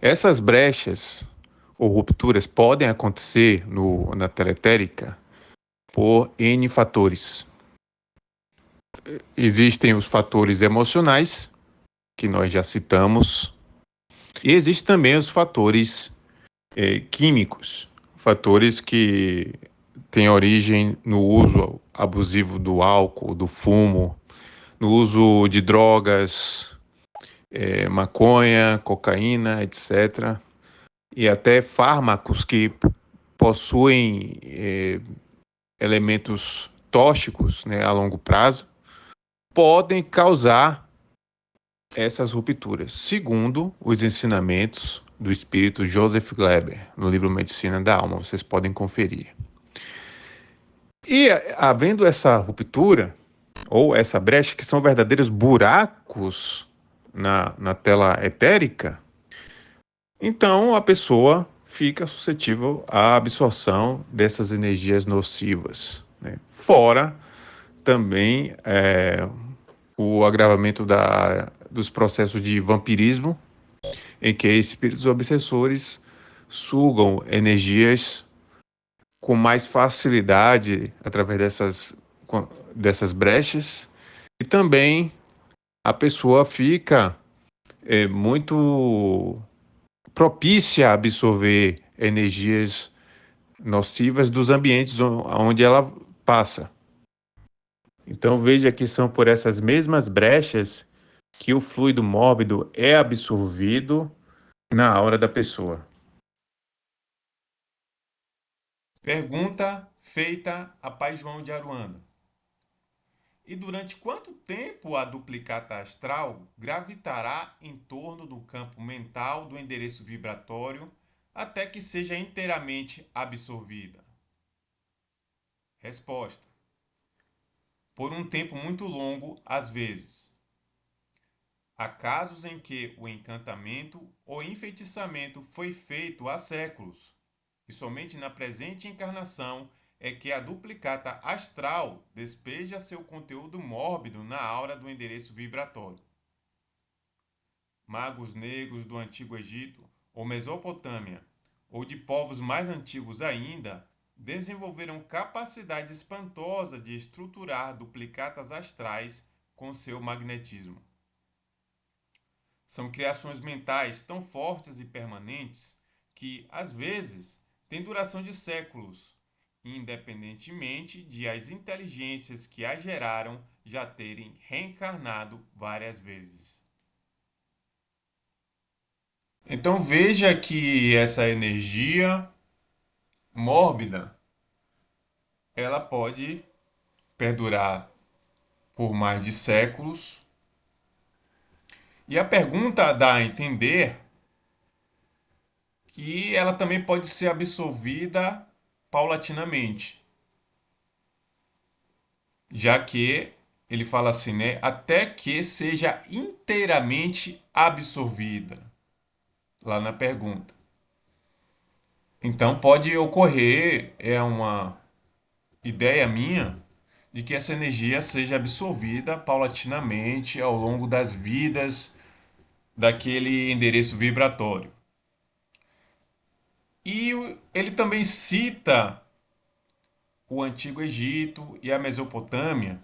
Essas brechas ou rupturas podem acontecer na tela etérica por N fatores. Existem os fatores emocionais, que nós já citamos, e existem também os fatores químicos, fatores que têm origem no uso abusivo do álcool, do fumo, no uso de drogas, maconha, cocaína, etc. E até fármacos que possuem elementos tóxicos, né, a longo prazo, podem causar essas rupturas, segundo os ensinamentos do espírito Joseph Gleber, no livro Medicina da Alma, vocês podem conferir. E havendo essa ruptura, ou essa brecha, que são verdadeiros buracos na tela etérica, então a pessoa fica suscetível à absorção dessas energias nocivas, né? Fora também o agravamento dos processos de vampirismo, em que espíritos obsessores sugam energias com mais facilidade através dessas brechas, e também a pessoa fica muito propícia a absorver energias nocivas dos ambientes onde ela passa. Então veja que são por essas mesmas brechas que o fluido mórbido é absorvido na aura da pessoa. Pergunta feita a Pai João de Aruanda. E durante quanto tempo a duplicata astral gravitará em torno do campo mental do endereço vibratório até que seja inteiramente absorvida? Resposta: por um tempo muito longo, às vezes. Há casos em que o encantamento ou enfeitiçamento foi feito há séculos, e somente na presente encarnação é que a duplicata astral despeja seu conteúdo mórbido na aura do endereço vibratório. Magos negros do Antigo Egito ou Mesopotâmia, ou de povos mais antigos ainda, desenvolveram capacidade espantosa de estruturar duplicatas astrais com seu magnetismo. São criações mentais tão fortes e permanentes que, às vezes, têm duração de séculos, independentemente de as inteligências que as geraram já terem reencarnado várias vezes. Então veja que essa energia mórbida, ela pode perdurar por mais de séculos. E a pergunta dá a entender que ela também pode ser absorvida paulatinamente, já que ele fala assim, né, até que seja inteiramente absorvida, lá na pergunta. Então pode ocorrer, é uma ideia minha, de que essa energia seja absorvida paulatinamente ao longo das vidas daquele endereço vibratório. E ele também cita o Antigo Egito e a Mesopotâmia,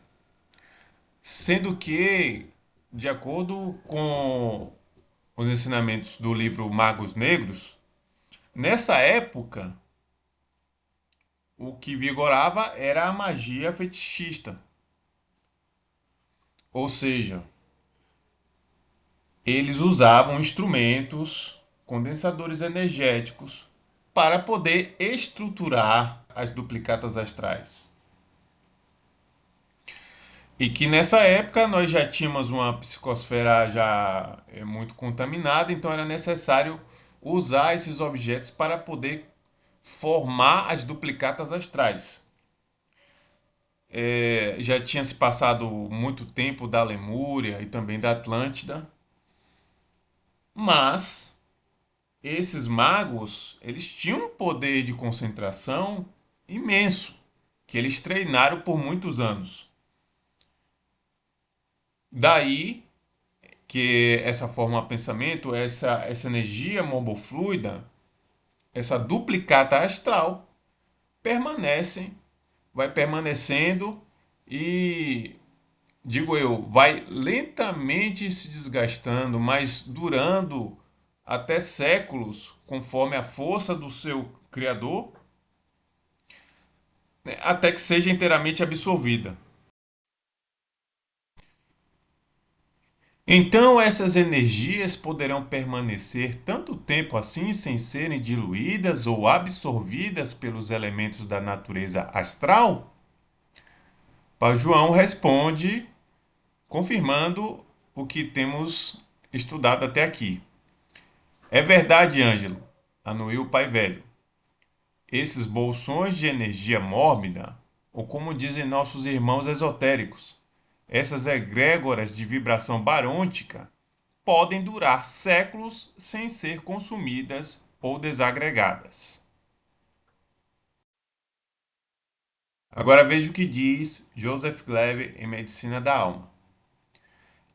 sendo que, de acordo com os ensinamentos do livro Magos Negros, nessa época o que vigorava era a magia fetichista. Ou seja, eles usavam instrumentos, condensadores energéticos, para poder estruturar as duplicatas astrais. E que nessa época nós já tínhamos uma psicosfera já muito contaminada, então era necessário usar esses objetos para poder formar as duplicatas astrais. Já tinha se passado muito tempo da Lemúria e também da Atlântida, mas esses magos, eles tinham um poder de concentração imenso, que eles treinaram por muitos anos. Daí que essa forma de pensamento, essa energia morbofluida, essa duplicata astral, permanecem vai permanecendo e, digo eu, vai lentamente se desgastando, mas durando até séculos, conforme a força do seu Criador, né, até que seja inteiramente absorvida. Então, essas energias poderão permanecer tanto tempo assim sem serem diluídas ou absorvidas pelos elementos da natureza astral? Pai João responde, confirmando o que temos estudado até aqui. É verdade, Ângelo, anuiu o pai velho. Esses bolsões de energia mórbida, ou como dizem nossos irmãos esotéricos, essas egrégoras de vibração barôntica, podem durar séculos sem ser consumidas ou desagregadas. Agora veja o que diz Joseph Glebe em Medicina da Alma.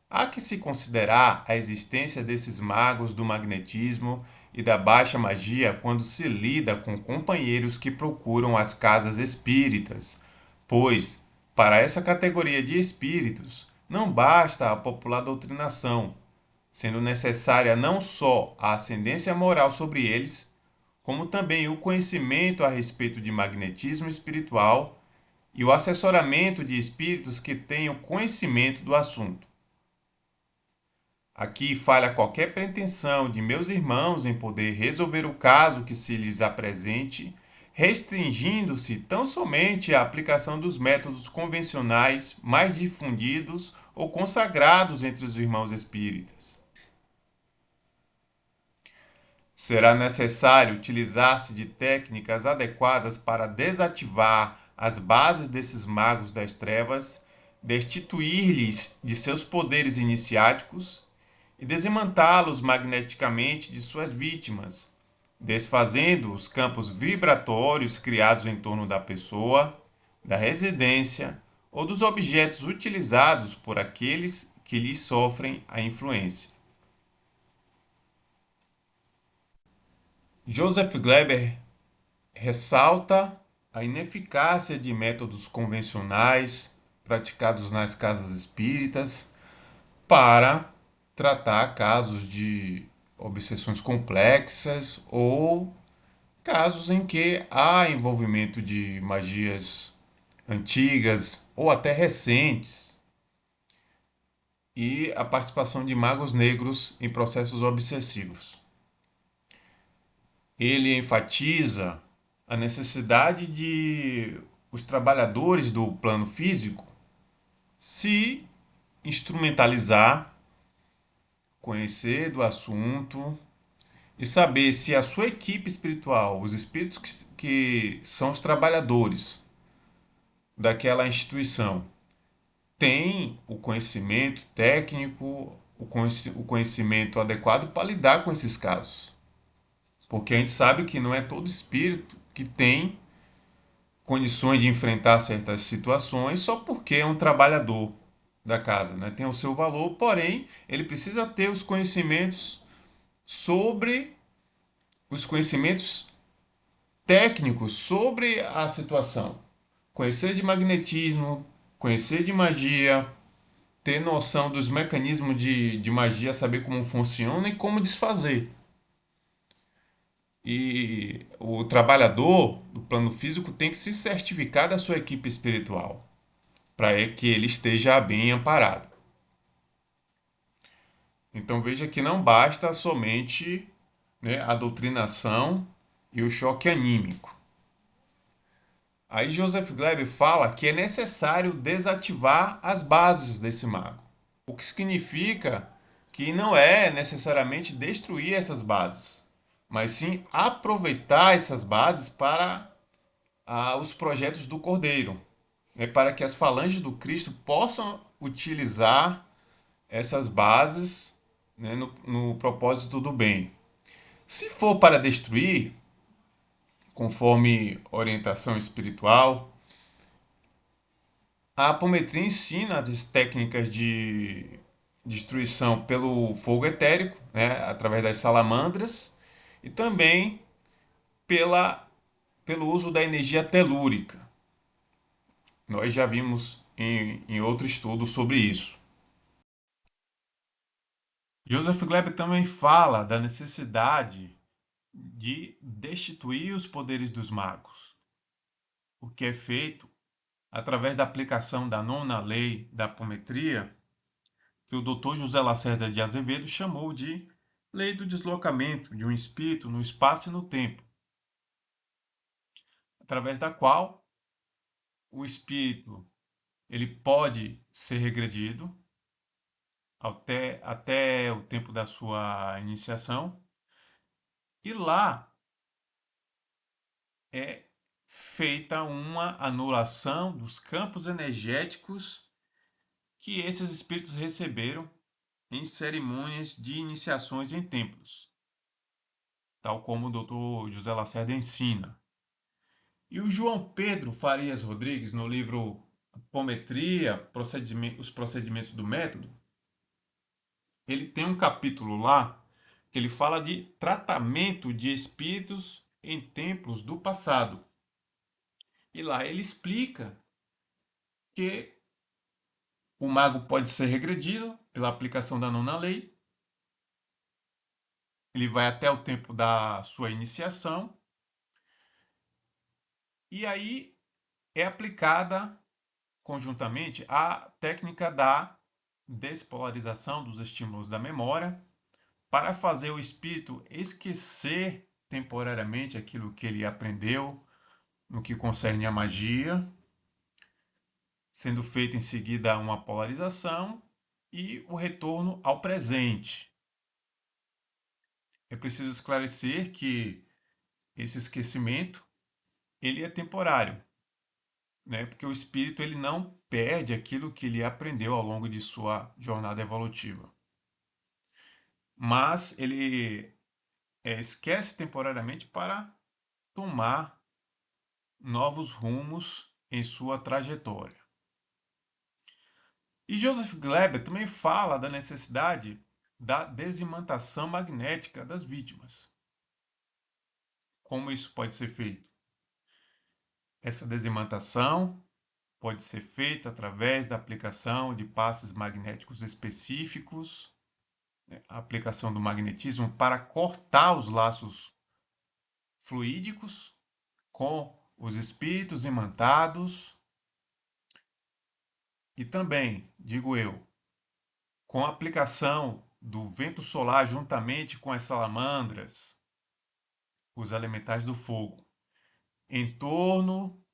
Há que se considerar a existência desses magos do magnetismo e da baixa magia quando se lida com companheiros que procuram as casas espíritas, pois, para essa categoria de espíritos, não basta a popular doutrinação, sendo necessária não só a ascendência moral sobre eles, como também o conhecimento a respeito de magnetismo espiritual e o assessoramento de espíritos que tenham conhecimento do assunto. Aqui falha qualquer pretensão de meus irmãos em poder resolver o caso que se lhes apresente, restringindo-se tão somente à aplicação dos métodos convencionais mais difundidos ou consagrados entre os irmãos espíritas. Será necessário utilizar-se de técnicas adequadas para desativar as bases desses magos das trevas, destituir-lhes de seus poderes iniciáticos e desmantá-los magneticamente de suas vítimas, desfazendo os campos vibratórios criados em torno da pessoa, da residência ou dos objetos utilizados por aqueles que lhes sofrem a influência. Joseph Gleber ressalta a ineficácia de métodos convencionais praticados nas casas espíritas para tratar casos de obsessões complexas ou casos em que há envolvimento de magias antigas ou até recentes e a participação de magos negros em processos obsessivos. Ele enfatiza a necessidade de os trabalhadores do plano físico se instrumentalizar, conhecer do assunto e saber se a sua equipe espiritual, os espíritos que são os trabalhadores daquela instituição, têm o conhecimento técnico, o conhecimento adequado para lidar com esses casos. Porque a gente sabe que não é todo espírito que tem condições de enfrentar certas situações só porque é um trabalhador da casa, né? Tem o seu valor, porém, ele precisa ter os conhecimentos sobre os conhecimentos técnicos sobre a situação. Conhecer de magnetismo, conhecer de magia, ter noção dos mecanismos de magia, saber como funciona e como desfazer. E o trabalhador do plano físico tem que se certificar da sua equipe espiritual, para que ele esteja bem amparado. Então veja que não basta somente, né, a doutrinação e o choque anímico. Aí Joseph Glebe fala que é necessário desativar as bases desse mago, o que significa que não é necessariamente destruir essas bases, mas sim aproveitar essas bases para os projetos do Cordeiro, né, para que as falanges do Cristo possam utilizar essas bases, né, no propósito do bem. Se for para destruir, conforme orientação espiritual, a apometria ensina as técnicas de destruição pelo fogo etérico, né, através das salamandras, e também pelo uso da energia telúrica. Nós já vimos em outro estudo sobre isso. Joseph Gleb também fala da necessidade de destituir os poderes dos magos, o que é feito através da aplicação da nona lei da apometria, que o Dr. José Lacerda de Azevedo chamou de lei do deslocamento de um espírito no espaço e no tempo, através da qual o espírito ele pode ser regredido até o tempo da sua iniciação, e lá é feita uma anulação dos campos energéticos que esses espíritos receberam em cerimônias de iniciações em templos, tal como o Dr. José Lacerda ensina. E o João Pedro Farias Rodrigues, no livro Apometria, os procedimentos do método, ele tem um capítulo lá que ele fala de tratamento de espíritos em templos do passado. E lá ele explica que o mago pode ser regredido pela aplicação da nona lei. Ele vai até o tempo da sua iniciação. E aí é aplicada conjuntamente a técnica da despolarização dos estímulos da memória para fazer o espírito esquecer temporariamente aquilo que ele aprendeu no que concerne a magia, sendo feita em seguida uma polarização e o retorno ao presente. É preciso esclarecer que esse esquecimento ele é temporário, né? Porque o espírito ele não perde aquilo que ele aprendeu ao longo de sua jornada evolutiva. Mas ele esquece temporariamente para tomar novos rumos em sua trajetória. E Joseph Gleb também fala da necessidade da desimantação magnética das vítimas. Como isso pode ser feito? Essa desimantação pode ser feita através da aplicação de passes magnéticos específicos, né, a aplicação do magnetismo para cortar os laços fluídicos com os espíritos imantados e também, digo eu, com a aplicação do vento solar juntamente com as salamandras, os elementais do fogo, em torno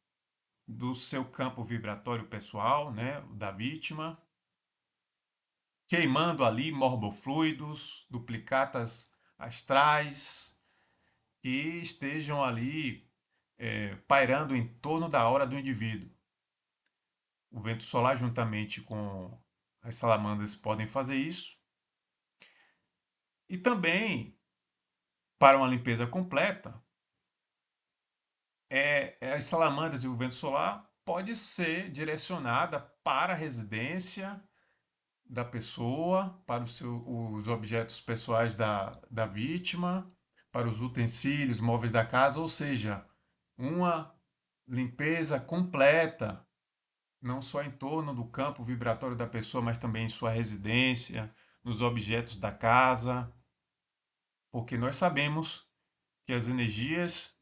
do seu campo vibratório pessoal, né, da vítima, queimando ali morbofluidos, duplicatas astrais que estejam ali pairando em torno da aura do indivíduo. O vento solar, juntamente com as salamandras, podem fazer isso. E também, para uma limpeza completa, as salamandras e o vento solar pode ser direcionada para a residência da pessoa, para os objetos pessoais da vítima, para os utensílios, móveis da casa, ou seja, uma limpeza completa, não só em torno do campo vibratório da pessoa, mas também em sua residência, nos objetos da casa, porque nós sabemos que as energias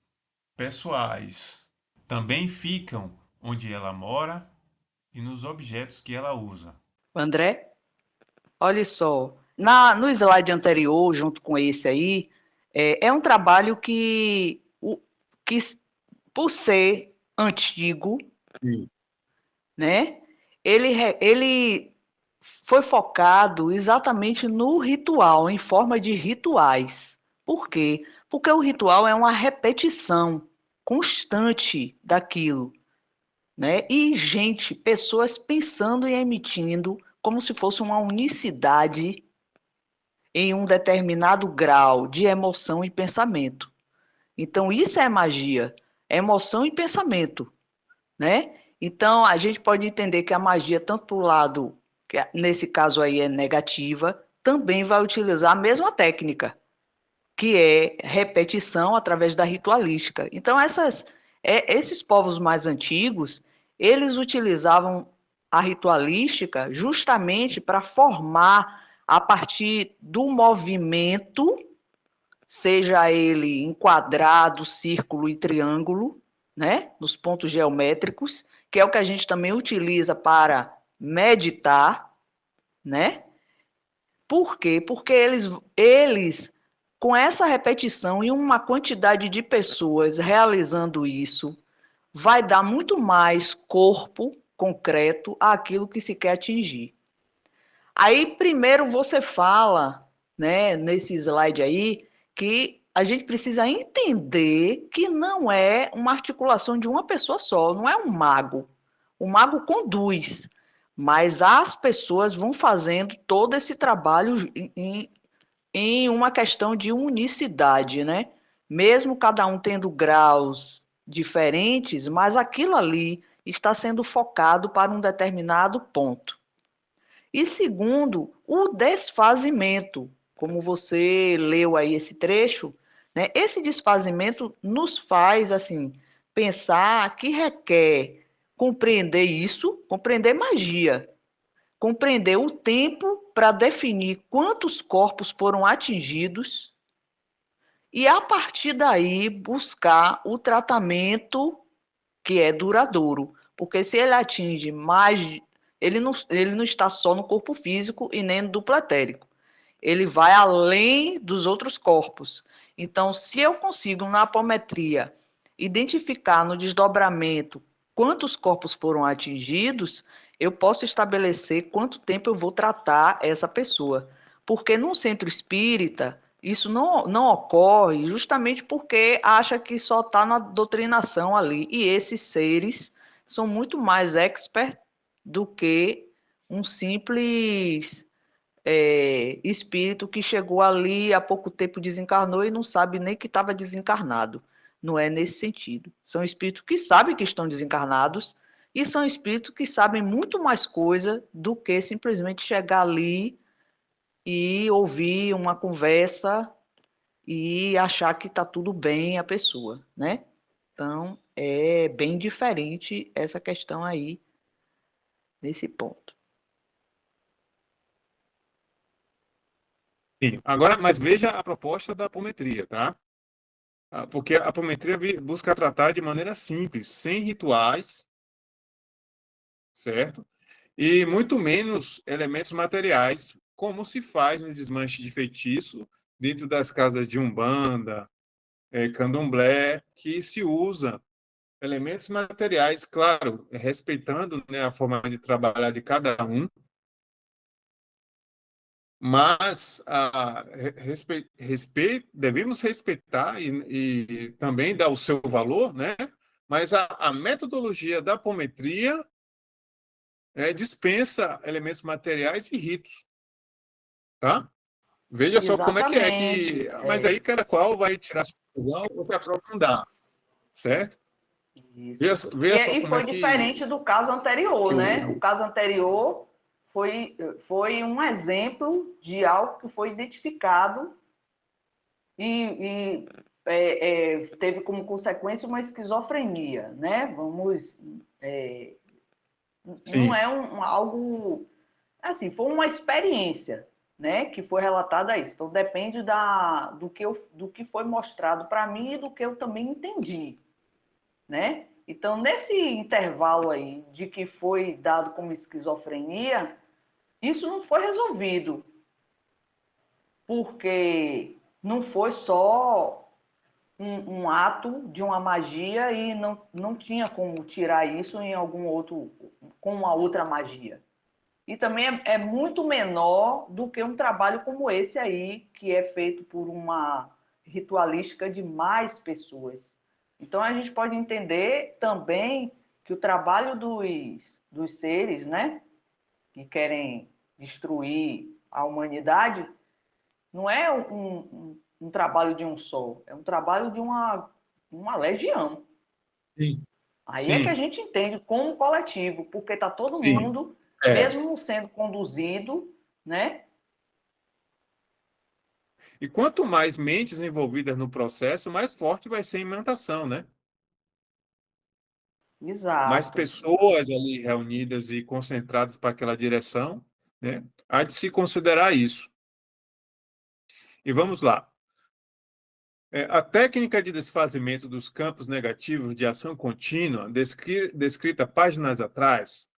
pessoais também ficam onde ela mora e nos objetos que ela usa. André, olha só, no slide anterior, junto com esse aí, é um trabalho que por ser antigo, Sim. né, ele foi focado exatamente no ritual, em forma de rituais. Por quê? Porque o ritual é uma repetição constante daquilo, né? E gente, pessoas pensando e emitindo como se fosse uma unicidade em um determinado grau de emoção e pensamento. Então, isso é magia, emoção e pensamento, né? Então, a gente pode entender que a magia, tanto para o lado, que nesse caso aí é negativa, também vai utilizar a mesma técnica, que é repetição através da ritualística. Então, esses povos mais antigos, eles utilizavam a ritualística justamente para formar, a partir do movimento, seja ele em quadrado, círculo e triângulo, né, nos pontos geométricos, que é o que a gente também utiliza para meditar, né? Por quê? Porque eles com essa repetição e uma quantidade de pessoas realizando isso, vai dar muito mais corpo concreto àquilo que se quer atingir. Aí, primeiro, você fala, né, nesse slide aí, que a gente precisa entender que não é uma articulação de uma pessoa só, não é um mago. O mago conduz, mas as pessoas vão fazendo todo esse trabalho em uma questão de unicidade, né? Mesmo cada um tendo graus diferentes, mas aquilo ali está sendo focado para um determinado ponto. E segundo, o desfazimento, como você leu aí esse trecho, né? Esse desfazimento nos faz assim pensar que requer compreender isso, compreender magia, compreender o tempo para definir quantos corpos foram atingidos e, a partir daí, buscar o tratamento que é duradouro. Porque se ele atinge mais, ele não está só no corpo físico e nem no duplo etérico. Ele vai além dos outros corpos. Então, se eu consigo, na apometria, identificar no desdobramento quantos corpos foram atingidos, eu posso estabelecer quanto tempo eu vou tratar essa pessoa. Porque num centro espírita, isso não ocorre justamente porque acha que só está na doutrinação ali. E esses seres são muito mais expert do que um simples espírito que chegou ali há pouco tempo, desencarnou e não sabe nem que estava desencarnado. Não é nesse sentido. São espíritos que sabem que estão desencarnados e são espíritos que sabem muito mais coisa do que simplesmente chegar ali e ouvir uma conversa e achar que está tudo bem a pessoa, né? Então, é bem diferente essa questão aí, nesse ponto. Sim. Agora, mas veja a proposta da apometria, tá? Porque a apometria busca tratar de maneira simples, sem rituais, certo? E muito menos elementos materiais, como se faz no desmanche de feitiço dentro das casas de Umbanda, Candomblé, que se usa elementos materiais, claro, respeitando, né, a forma de trabalhar de cada um, mas devemos respeitar e também dar o seu valor, né? Mas a metodologia da apometria dispensa elementos materiais e ritos, tá? Veja só como é Exatamente. que... Mas aí cada qual vai tirar sua conclusão ou se aprofundar, certo? Isso. Veja só E como é foi diferente do caso anterior, né? O caso anterior foi um exemplo de algo que foi identificado e teve como consequência uma esquizofrenia, né? Não Sim, é algo assim, foi uma experiência, né, que foi relatada a isso. Então depende do que foi mostrado para mim e do que eu também entendi, né? Então nesse intervalo aí de que foi dado como esquizofrenia, isso não foi resolvido, porque não foi só um ato de uma magia e não tinha como tirar isso em algum outro, com uma outra magia. E também é muito menor do que um trabalho como esse aí, que é feito por uma ritualística de mais pessoas. Então a gente pode entender também que o trabalho dos seres, né, que querem destruir a humanidade, não é um trabalho de um só, é um trabalho de uma legião. sim, Aí é que a sim, gente entende como coletivo, porque está todo sim. mundo, É. mesmo sendo conduzido, né? E quanto mais mentes envolvidas no processo, mais forte vai ser a imantação, né? mais Exato. pessoas ali reunidas e concentradas para aquela direção, né? Há de se considerar isso. E vamos lá. A técnica de desfazimento dos campos negativos de ação contínua, descrita páginas atrás,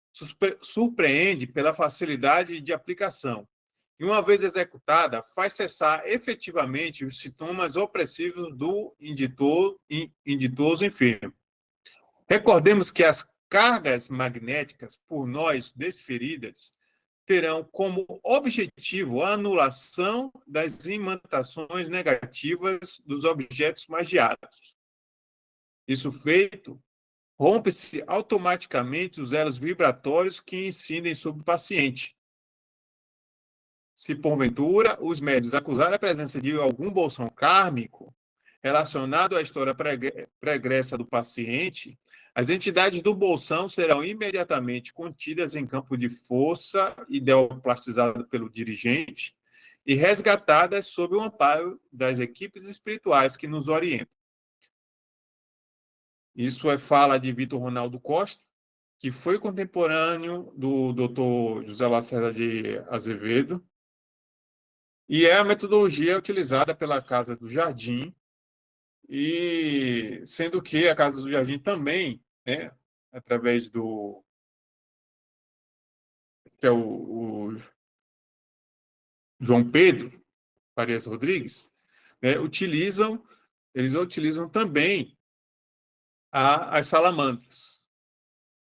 surpreende pela facilidade de aplicação. E, uma vez executada, faz cessar efetivamente os sintomas opressivos do inditoso enfermo. Recordemos que as cargas magnéticas por nós desferidas terão como objetivo a anulação das imantações negativas dos objetos magiados. Isso feito, rompe-se automaticamente os elos vibratórios que incidem sobre o paciente. Se, porventura, os médios acusarem a presença de algum bolsão kármico relacionado à história pregressa do paciente, as entidades do bolsão serão imediatamente contidas em campo de força ideoplastizado pelo dirigente e resgatadas sob o amparo das equipes espirituais que nos orientam. Isso é fala de Vitor Ronaldo Costa, que foi contemporâneo do Dr. José Lacerda de Azevedo, e é a metodologia utilizada pela Casa do Jardim, e sendo que a Casa do Jardim também, né, através do que é o João Pedro Farias Rodrigues, né, eles utilizam também as salamandras,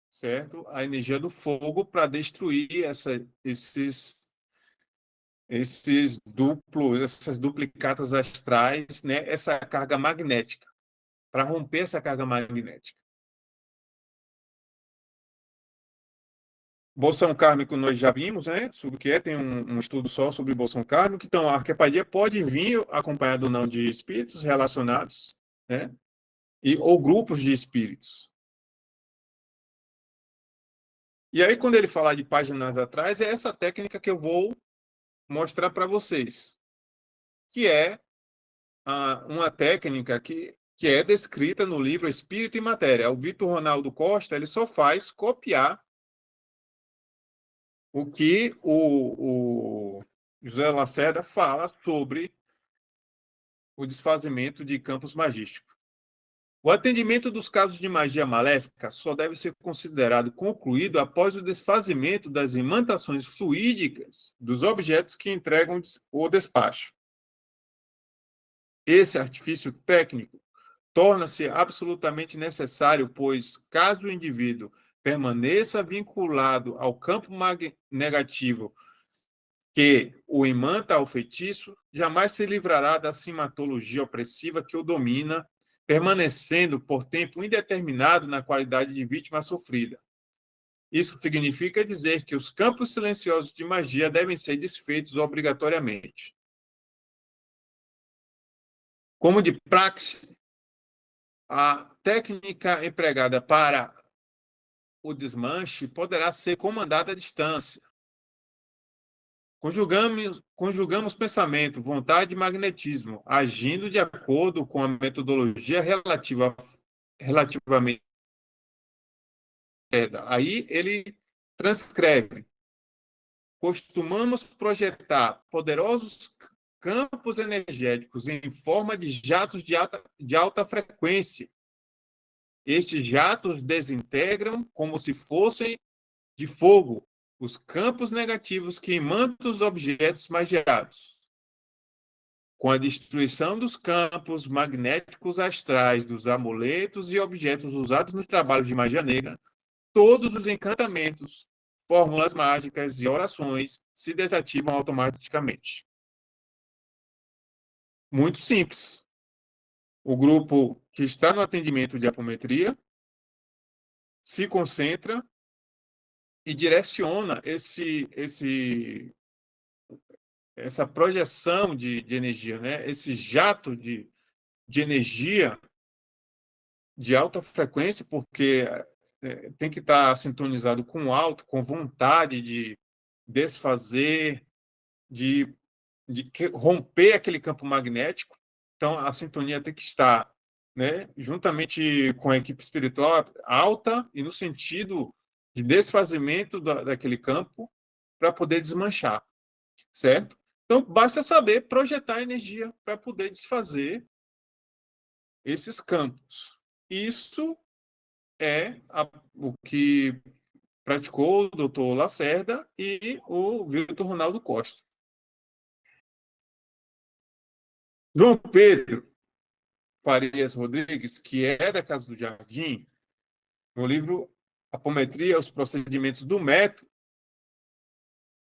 certo? A energia do fogo para destruir essas duplicatas astrais, né, essa carga magnética, para romper essa carga magnética. Bolsão kármico nós já vimos, né? Sobre o que é, tem um estudo só sobre bolsão kármico. Então, a arquepadia pode vir acompanhado ou não de espíritos relacionados, né? Ou grupos de espíritos. E aí, quando ele falar de páginas atrás, é essa técnica que eu vou mostrar para vocês, que é uma técnica que é descrita no livro Espírito e Matéria. O Vitor Ronaldo Costa, ele só faz copiar o que o José Lacerda fala sobre o desfazimento de campos magísticos. O atendimento dos casos de magia maléfica só deve ser considerado concluído após o desfazimento das imantações fluídicas dos objetos que entregam o despacho. Esse artifício técnico torna-se absolutamente necessário, pois, caso o indivíduo permaneça vinculado ao campo negativo que o imanta ao feitiço, jamais se livrará da simatologia opressiva que o domina, permanecendo por tempo indeterminado na qualidade de vítima sofrida. Isso significa dizer que os campos silenciosos de magia devem ser desfeitos obrigatoriamente. Como de praxe, a técnica empregada para o desmanche poderá ser comandada à distância. Conjugamos pensamento, vontade e magnetismo, agindo de acordo com a metodologia relativamente. Aí ele transcreve. Costumamos projetar poderosos campos energéticos em forma de jatos de alta frequência. Estes jatos desintegram como se fossem de fogo os campos negativos que imantam os objetos magiados. Com a destruição dos campos magnéticos astrais dos amuletos e objetos usados nos trabalhos de magia negra, todos os encantamentos, fórmulas mágicas e orações se desativam automaticamente. Muito simples. O grupo que está no atendimento de apometria se concentra e direciona essa projeção de energia, né? Esse jato de energia de alta frequência, porque tem que estar sintonizado com o alto, com vontade de desfazer, de romper aquele campo magnético. Então, a sintonia tem que estar né, juntamente com a equipe espiritual alta e no sentido de desfazimento daquele campo para poder desmanchar, certo? Então, basta saber projetar energia para poder desfazer esses campos. Isso é o que praticou o doutor Lacerda e o Vitor Ronaldo Costa. João Pedro Farias Rodrigues, que é da Casa do Jardim, no livro Apometria, os procedimentos do método,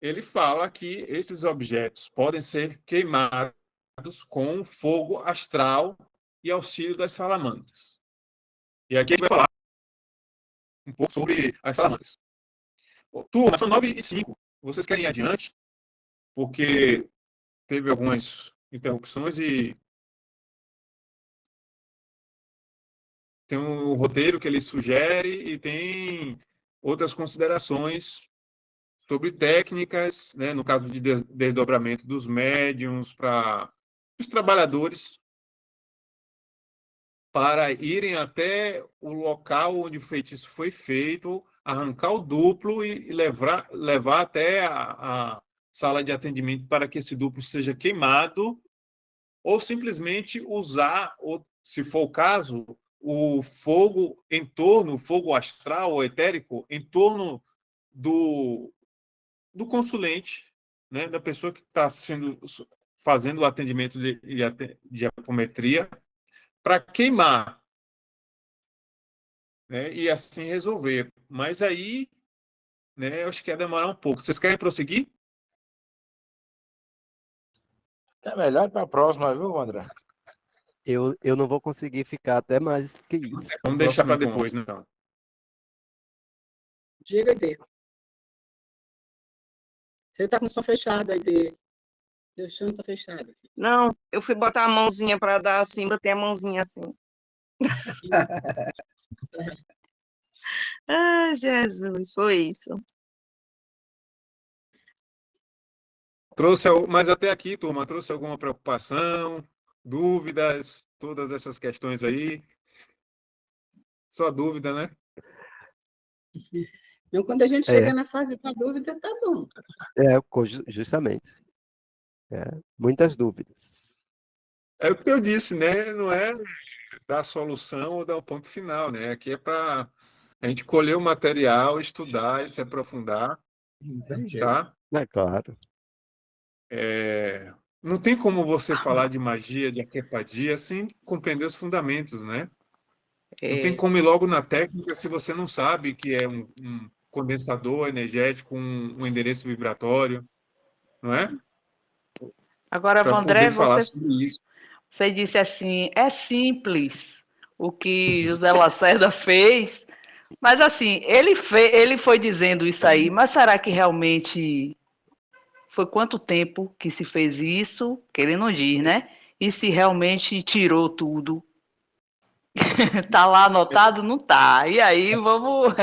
ele fala que esses objetos podem ser queimados com fogo astral e auxílio das salamandras. E aqui a gente vai falar um pouco sobre as salamandras. Turma, são 9h05. Vocês querem ir adiante? Porque teve algumas interrupções e tem um roteiro que ele sugere e tem outras considerações sobre técnicas, né, no caso de desdobramento dos médiums para os trabalhadores, para irem até o local onde o feitiço foi feito, arrancar o duplo e levar até a sala de atendimento para que esse duplo seja queimado, ou simplesmente usar, ou, se for o caso, o fogo em torno, o fogo astral ou etérico, em torno do consulente, né, da pessoa que está fazendo o atendimento de apometria, para queimar, né, e assim resolver. Mas aí, né, eu acho que ia demorar um pouco. Vocês querem prosseguir? É melhor ir para a próxima, viu, André? Eu não vou conseguir ficar até mais que isso. Vamos deixar para depois, né, então. Diga, Ide. Você está com o som fechado, Ide. Seu som está fechado. Não, eu fui botar a mãozinha para dar assim, botei a mãozinha assim. Ah, Jesus, foi isso. Mas até aqui, turma, trouxe alguma preocupação, dúvidas, todas essas questões aí? Só dúvida, né? Então, quando a gente chega na fase da dúvida, tá bom. Justamente. Muitas dúvidas. É o que eu disse, né? Não é dar solução ou dar o ponto final, né? Aqui é para a gente colher o material, estudar e se aprofundar, tá? É claro. Não tem como você falar de magia, de arquepadia, sem compreender os fundamentos, né? Não tem como ir logo na técnica se você não sabe que é um condensador energético, um endereço vibratório, não é? Agora, Para Vandré, poder falar sobre isso. você disse assim, é simples o que José Lacerda fez, mas assim, ele foi dizendo isso aí, mas será que realmente foi quanto tempo que se fez isso? Que ele não diz, né? E se realmente tirou tudo? Tá lá anotado? Não tá. E aí, vamos...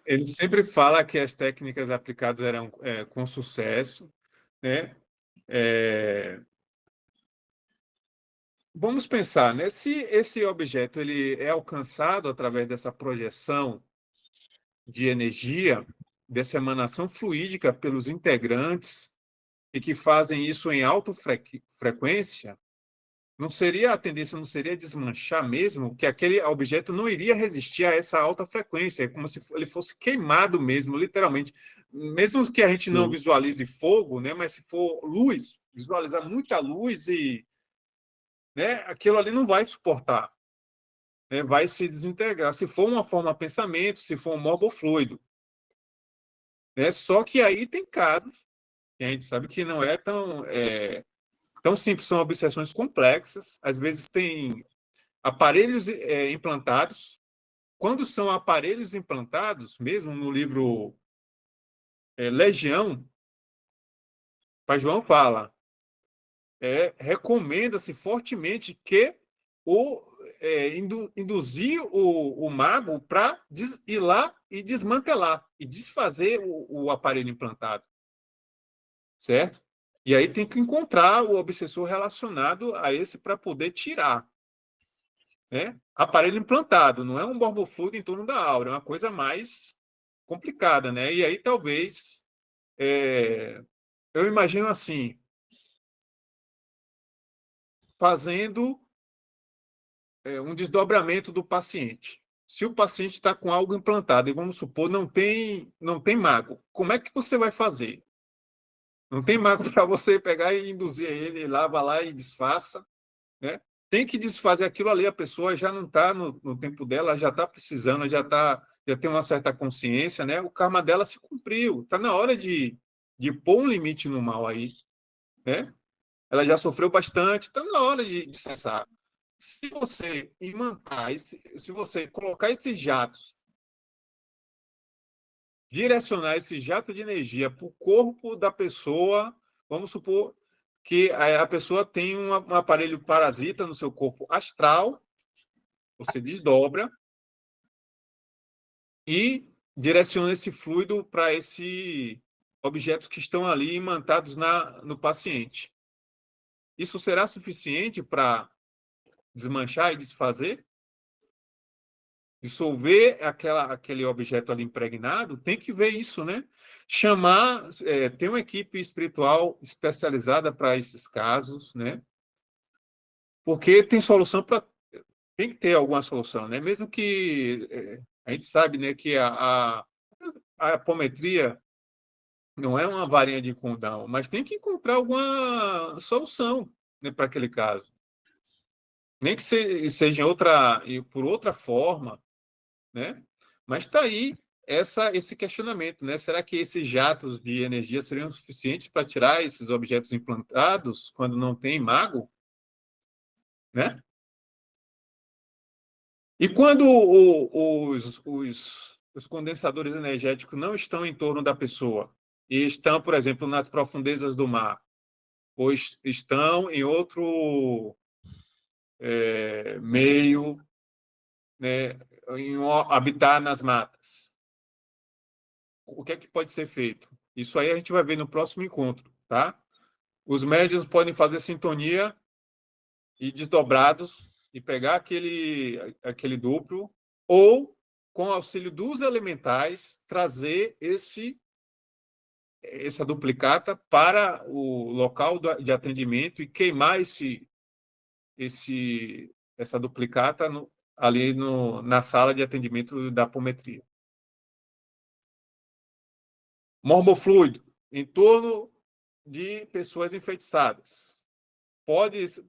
Ele sempre fala que as técnicas aplicadas eram com sucesso, né? Vamos pensar, né? Se esse objeto ele é alcançado através dessa projeção de energia, dessa emanação fluídica pelos integrantes e que fazem isso em alta frequência, não seria a tendência, não seria desmanchar mesmo, que aquele objeto não iria resistir a essa alta frequência, é como se ele fosse queimado mesmo, literalmente. Mesmo que a gente não visualize fogo, né, mas se for luz, visualizar muita luz e, né, aquilo ali não vai suportar, né, vai se desintegrar. Se for uma forma de pensamento, se for um morbofluido. Né, só que aí tem casos que a gente sabe que não é tão simples, são obsessões complexas, às vezes tem aparelhos implantados. Quando são aparelhos implantados, mesmo no livro Legião, Pai João fala, recomenda-se fortemente que induzir o mago para ir lá e desmantelar e desfazer o aparelho implantado, certo? E aí tem que encontrar o obsessor relacionado a esse para poder tirar. né? Aparelho implantado, não é um borbofluido em torno da aura, é uma coisa mais complicada, né? E aí talvez eu imagino assim, fazendo um desdobramento do paciente. Se o paciente está com algo implantado e vamos supor não tem mago, como é que você vai fazer? Não tem mago para você pegar e induzir ele, lava lá e disfarça, né? Tem que desfazer aquilo ali, a pessoa já não está no tempo dela, já está precisando, já tem uma certa consciência, né? O karma dela se cumpriu, está na hora de pôr um limite no mal aí, né? Ela já sofreu bastante, está na hora de cessar. Se você imantar, se você colocar esses jatos, direcionar esse jato de energia para o corpo da pessoa, vamos supor que a pessoa tem um aparelho parasita no seu corpo astral, você desdobra e direciona esse fluido para esses objetos que estão ali imantados no paciente. Isso será suficiente para desmanchar e desfazer? Dissolver aquele objeto ali impregnado? Tem que ver isso, né? Tem uma equipe espiritual especializada para esses casos, né? Porque tem solução para. Tem que ter alguma solução, né? Mesmo que a gente sabe, né, que a apometria não é uma varinha de condão, mas tem que encontrar alguma solução, né, para aquele caso. Nem que seja por outra forma, né? Mas está aí esse questionamento, né? Será que esses jatos de energia seriam suficientes para tirar esses objetos implantados quando não tem mago, né? E quando os condensadores energéticos não estão em torno da pessoa e estão, por exemplo, nas profundezas do mar, ou estão em outro meio, né, habitar nas matas, o que é que pode ser feito? Isso aí a gente vai ver no próximo encontro, tá? Os médiuns podem fazer sintonia e desdobrados e pegar aquele duplo, ou, com auxílio dos elementais, trazer essa duplicata para o local de atendimento e queimar essa duplicata ali na sala de atendimento da apometria. Morbofluido, em torno de pessoas enfeitiçadas.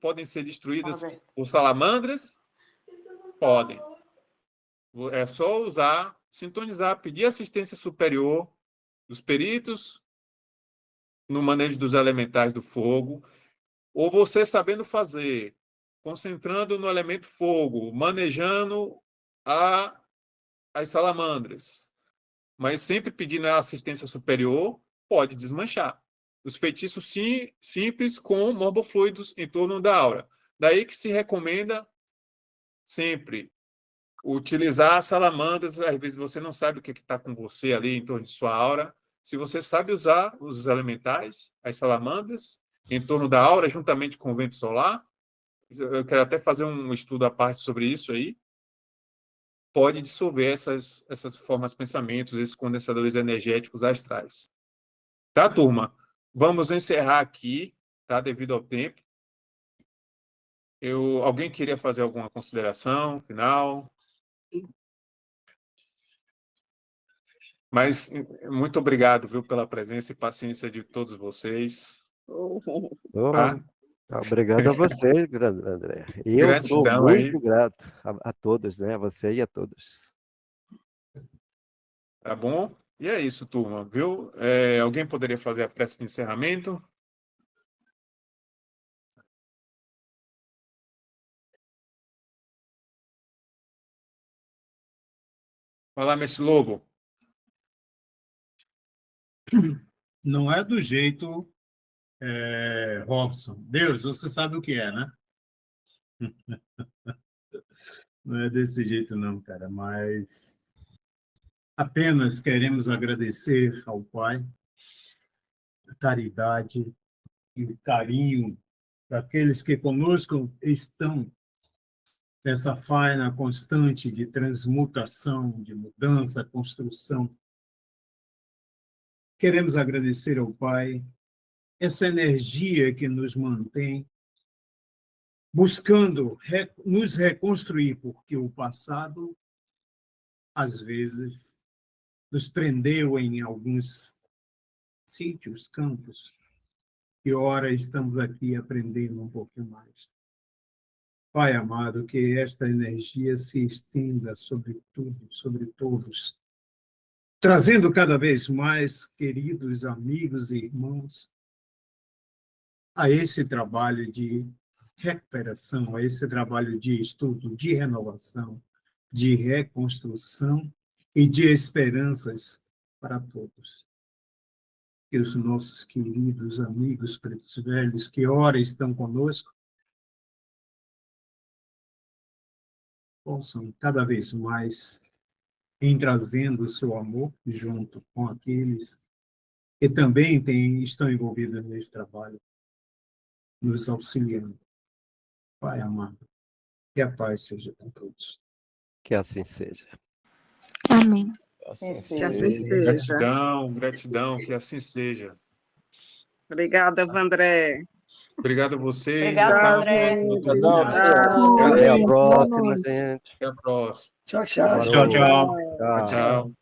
Podem ser destruídas por salamandras? Podem. É só usar, sintonizar, pedir assistência superior dos peritos no manejo dos elementais do fogo, ou você sabendo fazer, concentrando no elemento fogo, manejando as salamandras, mas sempre pedindo a assistência superior, pode desmanchar. Os feitiços simples com morbofluidos em torno da aura. Daí que se recomenda sempre utilizar salamandras. Às vezes você não sabe o que está com você ali em torno de sua aura. Se você sabe usar os elementais, as salamandras, em torno da aura, juntamente com o vento solar, eu quero até fazer um estudo à parte sobre isso aí, pode dissolver essas formas de pensamentos, esses condensadores energéticos astrais. Tá, turma? Vamos encerrar aqui, tá? Devido ao tempo. Alguém queria fazer alguma consideração final? Mas muito obrigado, viu, pela presença e paciência de todos vocês. Tá? Obrigado a você, grande André. Eu sou Gratidão muito aí. grato a todos, né? A você e a todos. Tá bom? E é isso, turma, viu? Alguém poderia fazer a prece de encerramento? Vai lá, mestre Lobo. Não é do jeito, Robson. Deus, você sabe o que é, né? Não é desse jeito, não, cara, mas apenas queremos agradecer ao Pai a caridade e o carinho daqueles que conosco estão essa faina constante de transmutação, de mudança, construção. Queremos agradecer ao Pai essa energia que nos mantém buscando nos reconstruir, porque o passado, às vezes, nos prendeu em alguns sítios, campos, e ora estamos aqui aprendendo um pouquinho mais. Pai amado, que esta energia se estenda sobre tudo, sobre todos, trazendo cada vez mais queridos amigos e irmãos a esse trabalho de recuperação, a esse trabalho de estudo, de renovação, de reconstrução e de esperanças para todos. Que os nossos queridos amigos pretos velhos que ora estão conosco possam cada vez mais em trazendo o seu amor junto com aqueles que também estão envolvidos nesse trabalho, nos auxiliando. Pai amado, que a paz seja com todos. Que assim seja. Amém. Assim Que seja. assim seja. Gratidão, gratidão, que assim seja. Obrigada, Vandré. Obrigado a vocês. Obrigada, Até uma André. próxima Obrigado. oportunidade. Até a Boa próxima, noite. gente. Até a próxima. Tchau, tchau. Tchau, tchau. Tchau. Tchau.